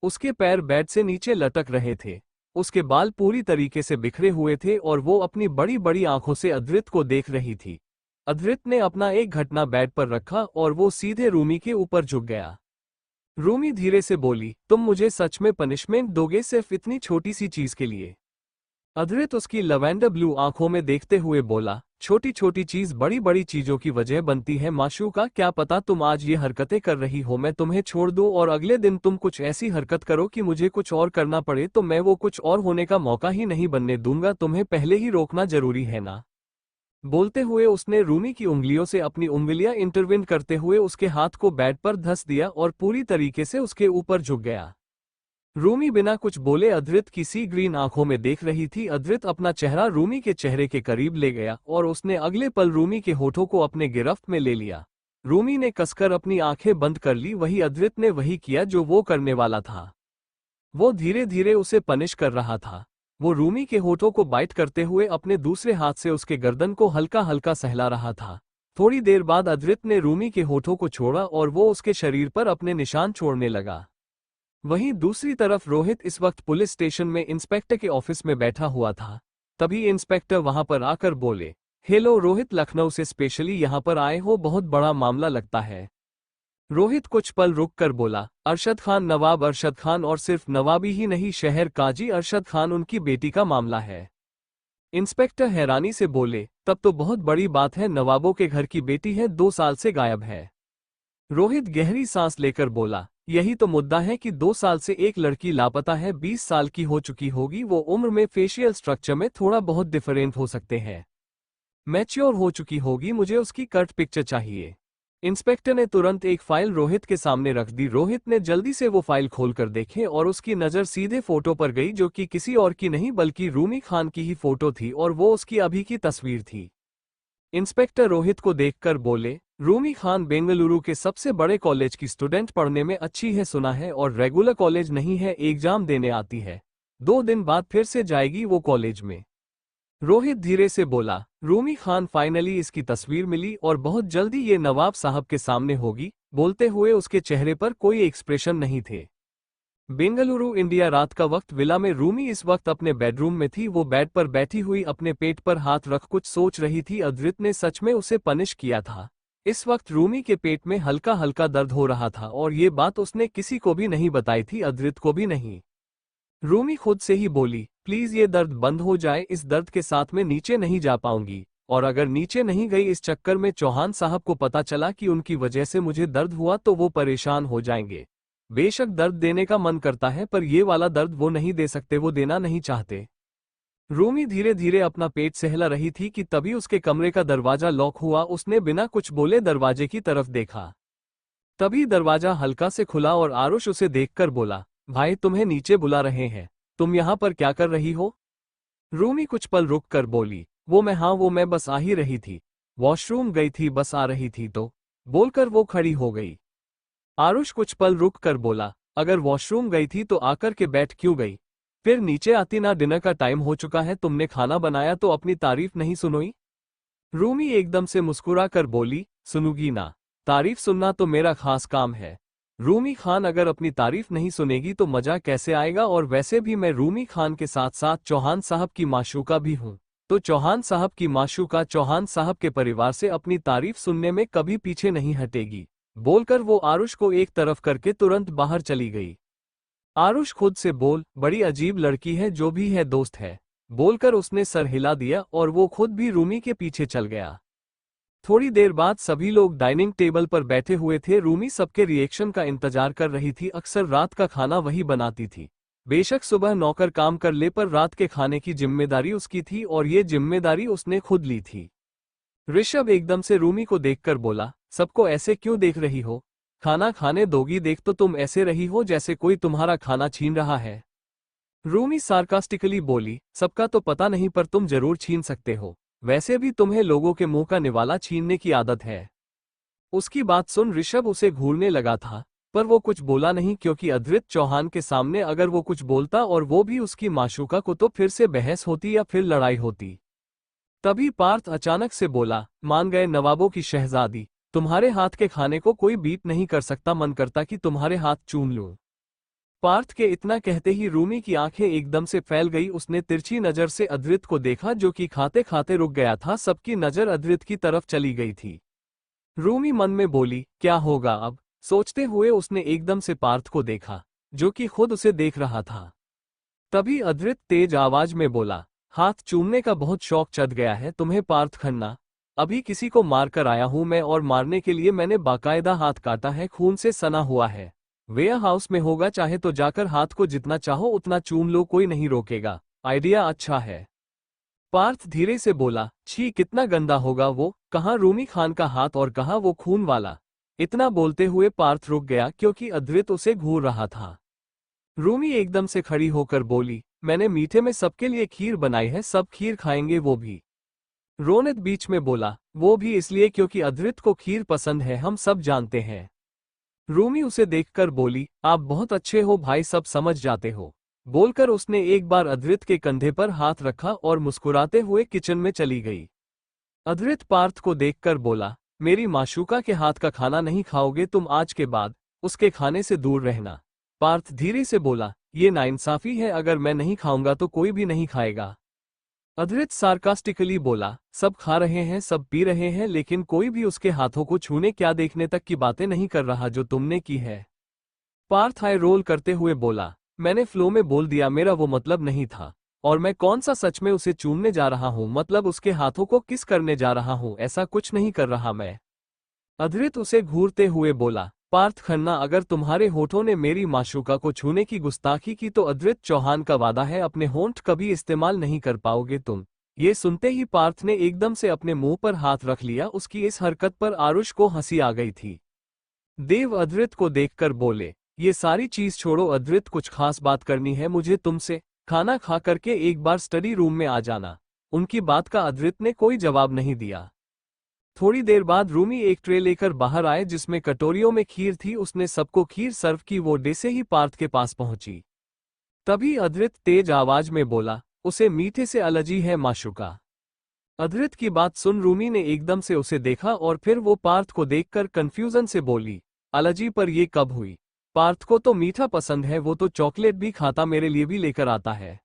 उसके पैर बेड से नीचे लटक रहे थे। उसके बाल पूरी तरीके से बिखरे हुए थे और वो अपनी बड़ी बड़ी आंखों से अद्रित को देख रही थी। अद्रित ने अपना एक घटना बेड पर रखा और वो सीधे रूमी के ऊपर झुक गया। रूमी धीरे से बोली, तुम मुझे सच में पनिशमेंट दोगे सिर्फ इतनी छोटी सी चीज के लिए? अद्रित उसकी लवेंडर ब्लू आंखों में देखते हुए बोला, छोटी छोटी चीज बड़ी बड़ी चीजों की वजह बनती है माशूका। क्या पता तुम आज ये हरकतें कर रही हो, मैं तुम्हें छोड़ दूं और अगले दिन तुम कुछ ऐसी हरकत करो कि मुझे कुछ और करना पड़े, तो मैं वो कुछ और होने का मौका ही नहीं बनने दूंगा। तुम्हें पहले ही रोकना जरूरी है ना। बोलते हुए उसने रूमी की उंगलियों से अपनी उंगलियां इंटरविन करते हुए उसके हाथ को बेड पर धंस दिया और पूरी तरीके से उसके ऊपर झुक गया। रूमी बिना कुछ बोले अद्रित की सी ग्रीन आंखों में देख रही थी। अद्रित अपना चेहरा रूमी के चेहरे के करीब ले गया और उसने अगले पल रूमी के होठों को अपने गिरफ्त में ले लिया। रूमी ने कसकर अपनी आंखें बंद कर ली। वही अद्रित ने वही किया जो वो करने वाला था। वो धीरे धीरे उसे पनिश कर रहा था। वो रूमी के होठों को बाइट करते हुए अपने दूसरे हाथ से उसके गर्दन को हल्का हल्का सहला रहा था। थोड़ी देर बाद अद्रित ने रूमी के होठों को छोड़ा और वो उसके शरीर पर अपने निशान छोड़ने लगा। वहीं दूसरी तरफ रोहित इस वक्त पुलिस स्टेशन में इंस्पेक्टर के ऑफिस में बैठा हुआ था। तभी इंस्पेक्टर वहां पर आकर बोले, हेलो रोहित, लखनऊ से स्पेशली यहां पर आए हो, बहुत बड़ा मामला लगता है। रोहित कुछ पल रुक कर बोला, अरशद खान, नवाब अरशद खान, और सिर्फ नवाबी ही नहीं, शहर काजी अरशद खान, उनकी बेटी का मामला है। इंस्पेक्टर हैरानी से बोले, तब तो बहुत बड़ी बात है, नवाबों के घर की बेटी है, 2 साल से गायब है। रोहित गहरी सांस लेकर बोला, यही तो मुद्दा है कि 2 साल से एक लड़की लापता है, 20 साल की हो चुकी होगी, वो उम्र में फेशियल स्ट्रक्चर में थोड़ा बहुत डिफरेंट हो सकते हैं, मैच्योर हो चुकी होगी, मुझे उसकी कट पिक्चर चाहिए। इंस्पेक्टर ने तुरंत एक फाइल रोहित के सामने रख दी। रोहित ने जल्दी से वो फाइल खोलकर देखे और उसकी नज़र सीधे फोटो पर गई, जो कि किसी और की नहीं बल्कि रूमी खान की ही फोटो थी और वो उसकी अभी की तस्वीर थी। इंस्पेक्टर रोहित को देखकर बोले, रूमी खान बेंगलुरु के सबसे बड़े कॉलेज की स्टूडेंट, पढ़ने में अच्छी है सुना है, और रेगुलर कॉलेज नहीं है, एग्जाम देने आती है, 2 दिन बाद फिर से जाएगी वो कॉलेज में। रोहित धीरे से बोला, रूमी खान, फाइनली इसकी तस्वीर मिली और बहुत जल्दी ये नवाब साहब के सामने होगी। बोलते हुए उसके चेहरे पर कोई एक्सप्रेशन नहीं थे। बेंगलुरु इंडिया, रात का वक्त, विला में रूमी इस वक्त अपने बेडरूम में थी। वो बेड पर बैठी हुई अपने पेट पर हाथ रख कुछ सोच रही थी। अद्रित ने सच में उसे पनिश किया था। इस वक्त रूमी के पेट में हल्का हल्का दर्द हो रहा था और ये बात उसने किसी को भी नहीं बताई थी, अद्रित को भी नहीं। रूमी खुद से ही बोली, प्लीज ये दर्द बंद हो जाए, इस दर्द के साथ मैं नीचे नहीं जा पाऊंगी, और अगर नीचे नहीं गई इस चक्कर में चौहान साहब को पता चला कि उनकी वजह से मुझे दर्द हुआ तो वो परेशान हो जाएंगे। बेशक दर्द देने का मन करता है पर ये वाला दर्द वो नहीं दे सकते, वो देना नहीं चाहते। रूमी धीरे धीरे अपना पेट सहला रही थी कि तभी उसके कमरे का दरवाजा लॉक हुआ। उसने बिना कुछ बोले दरवाजे की तरफ देखा। तभी दरवाजा हल्का से खुला और आरुष उसे देखकर बोला, भाई तुम्हें नीचे बुला रहे हैं, तुम यहाँ पर क्या कर रही हो? रूमी कुछ पल रुक कर बोली, वो मैं बस आ ही रही थी, वॉशरूम गई थी, बस आ रही थी तो। बोलकर वो खड़ी हो गई। आरुष कुछ पल रुक कर बोला, अगर वॉशरूम गई थी तो आकर के बैठ क्यों गई? फिर नीचे आती ना, डिनर का टाइम हो चुका है, तुमने खाना बनाया तो अपनी तारीफ नहीं सुनोई? रूमी एकदम से मुस्कुरा कर बोली, सुनूगी ना, तारीफ सुनना तो मेरा खास काम है। रूमी खान अगर अपनी तारीफ नहीं सुनेगी तो मजा कैसे आएगा? और वैसे भी मैं रूमी खान के साथ साथ चौहान साहब की माशूका भी हूँ, तो चौहान साहब की माशूका चौहान साहब के परिवार से अपनी तारीफ सुनने में कभी पीछे नहीं हटेगी। बोलकर वो आरुष को एक तरफ करके तुरंत बाहर चली गई। आरुष खुद से बोल, बड़ी अजीब लड़की है, जो भी है दोस्त है। बोलकर उसने सर हिला दिया और वो खुद भी रूमी के पीछे चल गया। थोड़ी देर बाद सभी लोग डाइनिंग टेबल पर बैठे हुए थे। रूमी सबके रिएक्शन का इंतजार कर रही थी। अक्सर रात का खाना वही बनाती थी। बेशक सुबह नौकर काम कर ले पर रात के खाने की जिम्मेदारी उसकी थी और ये जिम्मेदारी उसने खुद ली थी। ऋषभ एकदम से रूमी को देखकर बोला, सबको ऐसे क्यों देख रही हो? खाना खाने दोगी? देख तो तुम ऐसे रही हो जैसे कोई तुम्हारा खाना छीन रहा है। रूमी सार्कास्टिकली बोली, सबका तो पता नहीं पर तुम जरूर छीन सकते हो, वैसे भी तुम्हें लोगों के मुंह का निवाला छीनने की आदत है। उसकी बात सुन ऋषभ उसे घूरने लगा था, पर वो कुछ बोला नहीं, क्योंकि अद्रित चौहान के सामने अगर वो कुछ बोलता और वो भी उसकी माशूका को, तो फिर से बहस होती या फिर लड़ाई होती। तभी पार्थ अचानक से बोला, मान गए नवाबों की शहजादी, तुम्हारे हाथ के खाने को कोई बीट नहीं कर सकता, मन करता कि तुम्हारे हाथ चूम लूं। पार्थ के इतना कहते ही रूमी की आंखें एकदम से फैल गई। उसने तिरछी नजर से अद्रित को देखा जो कि खाते खाते रुक गया था। सबकी नजर अद्रित की तरफ चली गई थी। रूमी मन में बोली, क्या होगा अब? सोचते हुए उसने एकदम से पार्थ को देखा जो कि खुद उसे देख रहा था। तभी अद्रित तेज आवाज में बोला, हाथ चूमने का बहुत शौक चढ़ गया है तुम्हें पार्थ खन्ना। अभी किसी को मार कर आया हूं मैं, और मारने के लिए मैंने बाकायदा हाथ काटा है, खून से सना हुआ है। वेयर हाउस में होगा, चाहे तो जाकर हाथ को जितना चाहो उतना चूम लो, कोई नहीं रोकेगा। आइडिया अच्छा है। पार्थ धीरे से बोला, छी कितना गंदा होगा वो, कहाँ रूमी खान का हाथ और कहाँ वो खून वाला। इतना बोलते हुए पार्थ रुक गया क्योंकि अद्रित उसे घूर रहा था। रूमी एकदम से खड़ी होकर बोली, मैंने मीठे में सबके लिए खीर बनाई है, सब खीर खाएंगे वो भी। रोनित बीच में बोला, वो भी इसलिए क्योंकि अद्रित को खीर पसंद है, हम सब जानते हैं। रूमी उसे देखकर बोली, आप बहुत अच्छे हो भाई, सब समझ जाते हो। बोलकर उसने एक बार अद्रित के कंधे पर हाथ रखा और मुस्कुराते हुए किचन में चली गई। अद्रित पार्थ को देखकर बोला, मेरी माशूका के हाथ का खाना नहीं खाओगे तुम आज के बाद, उसके खाने से दूर रहना। पार्थ धीरे से बोला, ये नाइंसाफी है, अगर मैं नहीं खाऊंगा तो कोई भी नहीं खाएगा। अद्रित सार्कास्टिकली बोला, सब खा रहे हैं, सब पी रहे हैं, लेकिन कोई भी उसके हाथों को छूने क्या देखने तक की बातें नहीं कर रहा जो तुमने की है। पार्थ आई रोल करते हुए बोला, मैंने फ्लो में बोल दिया, मेरा वो मतलब नहीं था। और मैं कौन सा सच में उसे चूमने जा रहा हूँ, मतलब उसके हाथों को किस करने जा रहा हूँ, ऐसा कुछ नहीं कर रहा मैं। अद्रित उसे घूरते हुए बोला, पार्थ खन्ना, अगर तुम्हारे होठों ने मेरी माशूका को छूने की गुस्ताखी की तो अद्रित चौहान का वादा है, अपने होंठ कभी इस्तेमाल नहीं कर पाओगे तुम। ये सुनते ही पार्थ ने एकदम से अपने मुंह पर हाथ रख लिया। उसकी इस हरकत पर आरुष को हंसी आ गई थी। देव अद्रित को देखकर बोले, ये सारी चीज छोड़ो अद्रित, कुछ खास बात करनी है मुझे तुमसे। खाना खा करके एक बार स्टडी रूम में आ जाना। उनकी बात का अद्रित ने कोई जवाब नहीं दिया। थोड़ी देर बाद रूमी एक ट्रे लेकर बाहर आए जिसमें कटोरियों में खीर थी। उसने सबको खीर सर्व की। वो डे से ही पार्थ के पास पहुंची। तभी अद्रित तेज आवाज में बोला, उसे मीठे से एलर्जी है माशूका। अद्रित की बात सुन रूमी ने एकदम से उसे देखा और फिर वो पार्थ को देखकर कंफ्यूजन से बोली, एलर्जी पर ये कब हुई? पार्थ को तो मीठा पसंद है, वो तो चॉकलेट भी खाता, मेरे लिए भी लेकर आता है।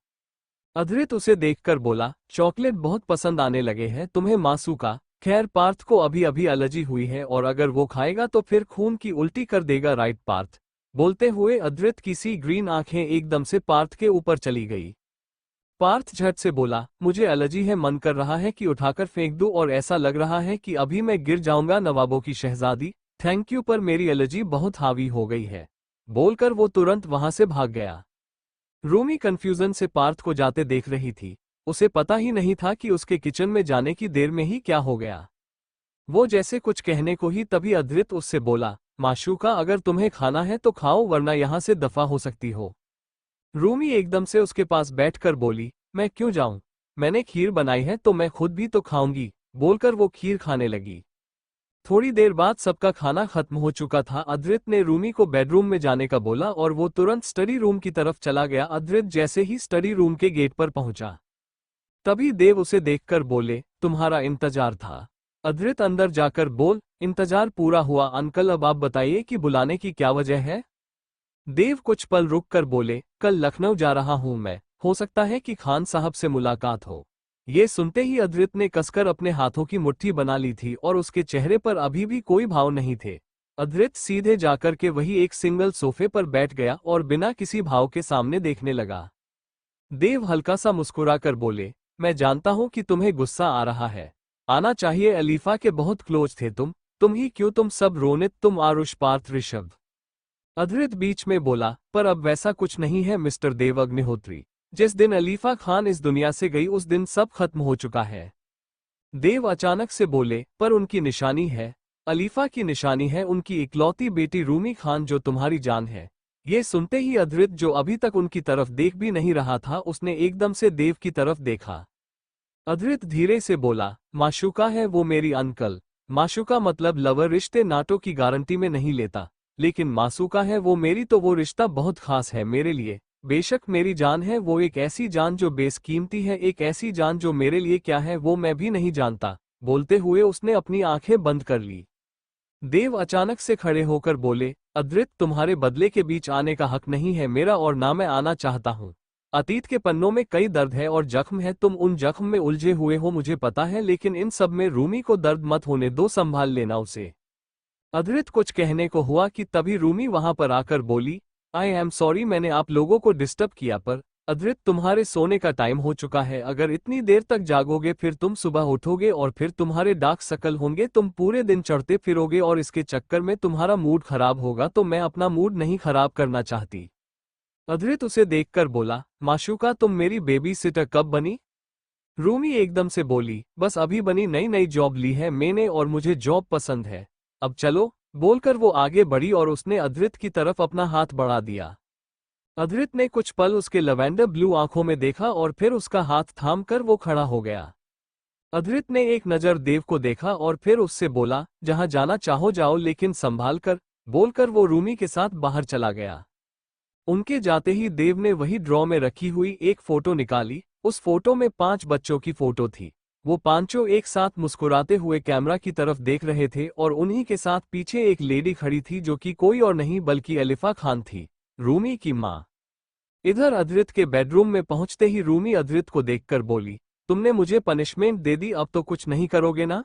अद्रित उसे देखकर बोला, चॉकलेट बहुत पसंद आने लगे हैं तुम्हें मासूका। खैर पार्थ को अभी अभी एलर्जी हुई है और अगर वो खाएगा तो फिर खून की उल्टी कर देगा, राइट पार्थ? बोलते हुए अद्रित की सी ग्रीन आंखें एकदम से पार्थ के ऊपर चली गई। पार्थ झट से बोला, मुझे एलर्जी है, मन कर रहा है कि उठाकर फेंक दूं और ऐसा लग रहा है कि अभी मैं गिर जाऊंगा। नवाबों की शहजादी, थैंक यू, पर मेरी एलर्जी बहुत हावी हो गई है। बोलकर वो तुरंत वहां से भाग गया। रूमी कंफ्यूजन से पार्थ को जाते देख रही थी। उसे पता ही नहीं था कि उसके किचन में जाने की देर में ही क्या हो गया। वो जैसे कुछ कहने को ही तभी अद्रित उससे बोला, माशूका, अगर तुम्हें खाना है तो खाओ, वरना यहां से दफा हो सकती हो। रूमी एकदम से उसके पास बैठकर बोली, मैं क्यों जाऊं? मैंने खीर बनाई है तो मैं खुद भी तो खाऊंगी। बोलकर वो खीर खाने लगी। थोड़ी देर बाद सबका खाना खत्म हो चुका था। अद्रित ने रूमी को बेडरूम में जाने का बोला और वो तुरंत स्टडी रूम की तरफ चला गया। अद्रित जैसे ही स्टडी रूम के गेट पर पहुंचा तभी देव उसे देखकर बोले, तुम्हारा इंतजार था। अद्रित अंदर जाकर बोल, इंतजार पूरा हुआ अंकल, अब आप बताइए कि बुलाने की क्या वजह है? देव कुछ पल रुक कर बोले, कल लखनऊ जा रहा हूं मैं, हो सकता है कि खान साहब से मुलाकात हो। ये सुनते ही अद्रित ने कसकर अपने हाथों की मुट्ठी बना ली थी और उसके चेहरे पर अभी भी कोई भाव नहीं थे। अद्रित सीधे जाकर के वही एक सिंगल सोफे पर बैठ गया और बिना किसी भाव के सामने देखने लगा। देव हल्का सा मुस्कुराकर बोले, मैं जानता हूं कि तुम्हें गुस्सा आ रहा है। आना चाहिए, अलीफा के बहुत क्लोज थे तुम ही क्यों, तुम सब रोनित, तुम आरुष, पार्थ, ऋषभ। अद्रित बीच में बोला, पर अब वैसा कुछ नहीं है मिस्टर देव अग्निहोत्री। जिस दिन अलीफा खान इस दुनिया से गई उस दिन सब खत्म हो चुका है। देव अचानक से बोले, पर उनकी निशानी है। अलीफा की निशानी है उनकी इकलौती बेटी रूमी खान जो तुम्हारी जान है। ये सुनते ही अद्रित, जो अभी तक उनकी तरफ देख भी नहीं रहा था, उसने एकदम से देव की तरफ देखा। अद्रित धीरे से बोला, माशूका है वो मेरी अंकल। माशूका मतलब लवर, रिश्ते नाटों की गारंटी में नहीं लेता, लेकिन मासूका है वो मेरी, तो वो रिश्ता बहुत खास है मेरे लिए। बेशक मेरी जान है, वो एक ऐसी जान जो बेसकीमती है, एक ऐसी जान जो मेरे लिए क्या है वो मैं भी नहीं जानता। बोलते हुए उसने अपनी आंखें बंद कर ली। देव अचानक से खड़े होकर बोले, अद्रित, तुम्हारे बदले के बीच आने का हक नहीं है मेरा, और ना मैं आना चाहता हूँ। अतीत के पन्नों में कई दर्द है और जख्म है, तुम उन जख्म में उलझे हुए हो मुझे पता है, लेकिन इन सब में रूमी को दर्द मत होने दो, संभाल लेना उसे। अद्रित कुछ कहने को हुआ कि तभी रूमी वहां पर आकर बोली, आई एम सॉरी, मैंने आप लोगों को डिस्टर्ब किया, पर अद्रित तुम्हारे सोने का टाइम हो चुका है। अगर इतनी देर तक जागोगे फिर तुम सुबह उठोगे और फिर तुम्हारे डार्क सर्कल होंगे, तुम पूरे दिन चढ़ते फिरोगे और इसके चक्कर में तुम्हारा मूड खराब होगा, तो मैं अपना मूड नहीं खराब करना चाहती। अद्रित उसे देखकर बोला, माशूका तुम मेरी बेबी सिटर कब बनी? रूमी एकदम से बोली, बस अभी बनी, नई नई जॉब ली है मैंने और मुझे जॉब पसंद है, अब चलो। बोलकर वो आगे बढ़ी और उसने अद्रित की तरफ अपना हाथ बढ़ा दिया। अद्रित ने कुछ पल उसके लवेंडर ब्लू आंखों में देखा और फिर उसका हाथ थामकर वो खड़ा हो गया। अद्रित ने एक नज़र देव को देखा और फिर उससे बोला, जहां जाना चाहो जाओ, लेकिन संभाल कर। बोलकर वो रूमी के साथ बाहर चला गया। उनके जाते ही देव ने वही ड्रॉ में रखी हुई एक फोटो निकाली। उस फोटो में 5 बच्चों की फोटो थी। वो पांचों एक साथ मुस्कुराते हुए कैमरा की तरफ देख रहे थे और उन्हीं के साथ पीछे एक लेडी खड़ी थी जो कि कोई और नहीं बल्कि अलिफा खान थी, रूमी की माँ। इधर अद्रित के बेडरूम में पहुंचते ही रूमी अद्रित को देखकर बोली, तुमने मुझे पनिशमेंट दे दी, अब तो कुछ नहीं करोगे ना?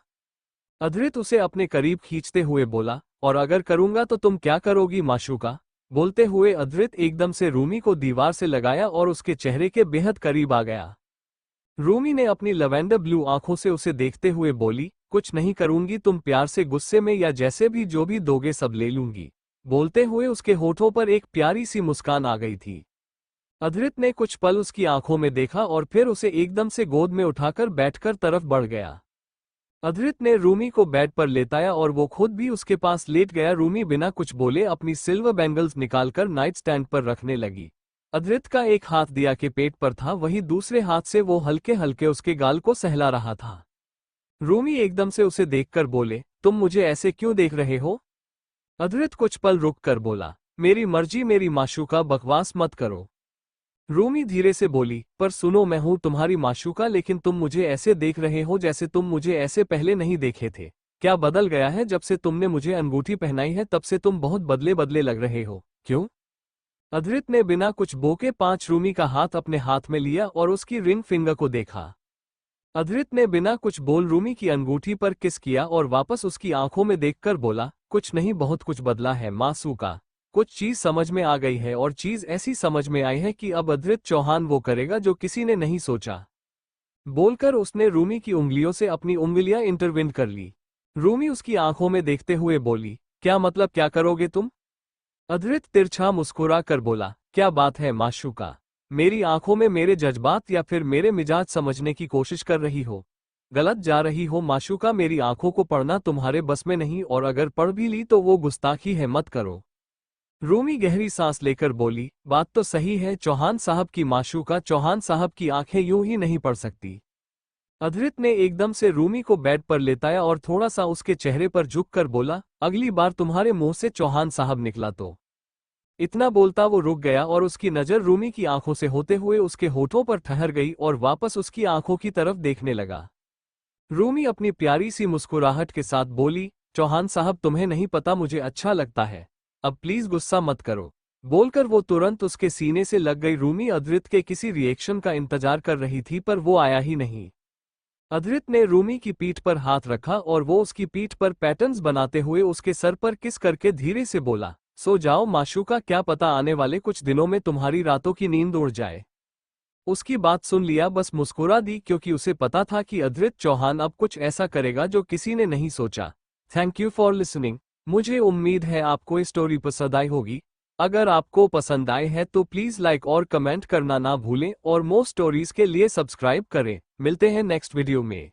अद्रित उसे अपने करीब खींचते हुए बोला, और अगर करूंगा तो तुम क्या करोगी माशूका? बोलते हुए अद्रित एकदम से रूमी को दीवार से लगाया और उसके चेहरे के बेहद करीब आ गया। रूमी ने अपनी लवेंडर ब्लू आंखों से उसे देखते हुए बोली, कुछ नहीं करूंगी, तुम प्यार से, गुस्से में या जैसे भी जो भी दोगे सब ले लूंगी। बोलते हुए उसके होठों पर एक प्यारी सी मुस्कान आ गई थी। अद्रित ने कुछ पल उसकी आंखों में देखा और फिर उसे एकदम से गोद में उठाकर बैठकर तरफ बढ़ गया। अद्रित ने रूमी को बेड पर लेटाया और वो खुद भी उसके पास लेट गया। रूमी बिना कुछ बोले अपनी सिल्वर बैंगल्स निकालकर नाइट स्टैंड पर रखने लगी। अद्रित का एक हाथ दिया के पेट पर था, वहीं दूसरे हाथ से वो हल्के हल्के उसके गाल को सहला रहा था। रूमी एकदम से उसे देखकर बोले, तुम मुझे ऐसे क्यों देख रहे हो? अद्रित कुछ पल रुक कर बोला, मेरी मर्जी मेरी माशूका, बकवास मत करो। रूमी धीरे से बोली, पर सुनो, मैं हूं तुम्हारी माशूका, लेकिन तुम मुझे ऐसे देख रहे हो जैसे तुम मुझे ऐसे पहले नहीं देखे थे। क्या बदल गया है? जब से तुमने मुझे अंगूठी पहनाई है तब से तुम बहुत बदले बदले लग रहे हो, क्यों? अद्रित ने बिना कुछ बोके 5 रूमी का हाथ अपने हाथ में लिया और उसकी रिंग फिंगर को देखा। अद्रित ने बिना कुछ बोल रूमी की अंगूठी पर किस किया और वापस उसकी आंखों में देखकर बोला, कुछ नहीं, बहुत कुछ बदला है मासूका। कुछ चीज समझ में आ गई है और चीज ऐसी समझ में आई है कि अब अद्रित चौहान वो करेगा जो किसी ने नहीं सोचा। बोलकर उसने रूमी की उंगलियों से अपनी उंगलियां इंटरविन कर ली। रूमी उसकी आंखों में देखते हुए बोली, क्या मतलब, क्या करोगे तुम? अद्रित तिरछा मुस्कुरा कर बोला, क्या बात है माशूका? मेरी आंखों में मेरे जज्बात या फिर मेरे मिजाज समझने की कोशिश कर रही हो? गलत जा रही हो माशूका, मेरी आंखों को पढ़ना तुम्हारे बस में नहीं, और अगर पढ़ भी ली तो वो गुस्ताखी है, मत करो। रूमी गहरी सांस लेकर बोली, बात तो सही है चौहान साहब की माशूका, चौहान साहब की आंखें यूं ही नहीं पढ़ सकती। अद्रित ने एकदम से रूमी को बेड पर लेटाया और थोड़ा सा उसके चेहरे पर झुककर बोला, अगली बार तुम्हारे मुंह से चौहान साहब निकला तो। इतना बोलता वो रुक गया और उसकी नजर रूमी की आंखों से होते हुए उसके होठों पर ठहर गई और वापस उसकी आंखों की तरफ देखने लगा। रूमी अपनी प्यारी सी मुस्कुराहट के साथ बोली, चौहान साहब तुम्हें नहीं पता मुझे अच्छा लगता है, अब प्लीज गुस्सा मत करो। बोलकर वो तुरंत उसके सीने से लग गई। रूमी अद्रित के किसी रिएक्शन का इंतजार कर रही थी पर वो आया ही नहीं। अद्रित ने रूमी की पीठ पर हाथ रखा और वो उसकी पीठ पर पैटर्न्स बनाते हुए उसके सर पर किस करके धीरे से बोला, सो जाओ माशूका, क्या पता आने वाले कुछ दिनों में तुम्हारी रातों की नींद उड़ जाए। उसकी बात सुन लिया बस मुस्कुरा दी, क्योंकि उसे पता था कि अद्रित चौहान अब कुछ ऐसा करेगा जो किसी ने नहीं सोचा। Thank you for listening. मुझे उम्मीद है आपको ये स्टोरी पसंद आई होगी। अगर आपको पसंद आए है तो प्लीज लाइक और कमेंट करना ना भूलें और मोर स्टोरीज के लिए सब्सक्राइब करें। मिलते हैं नेक्स्ट वीडियो में।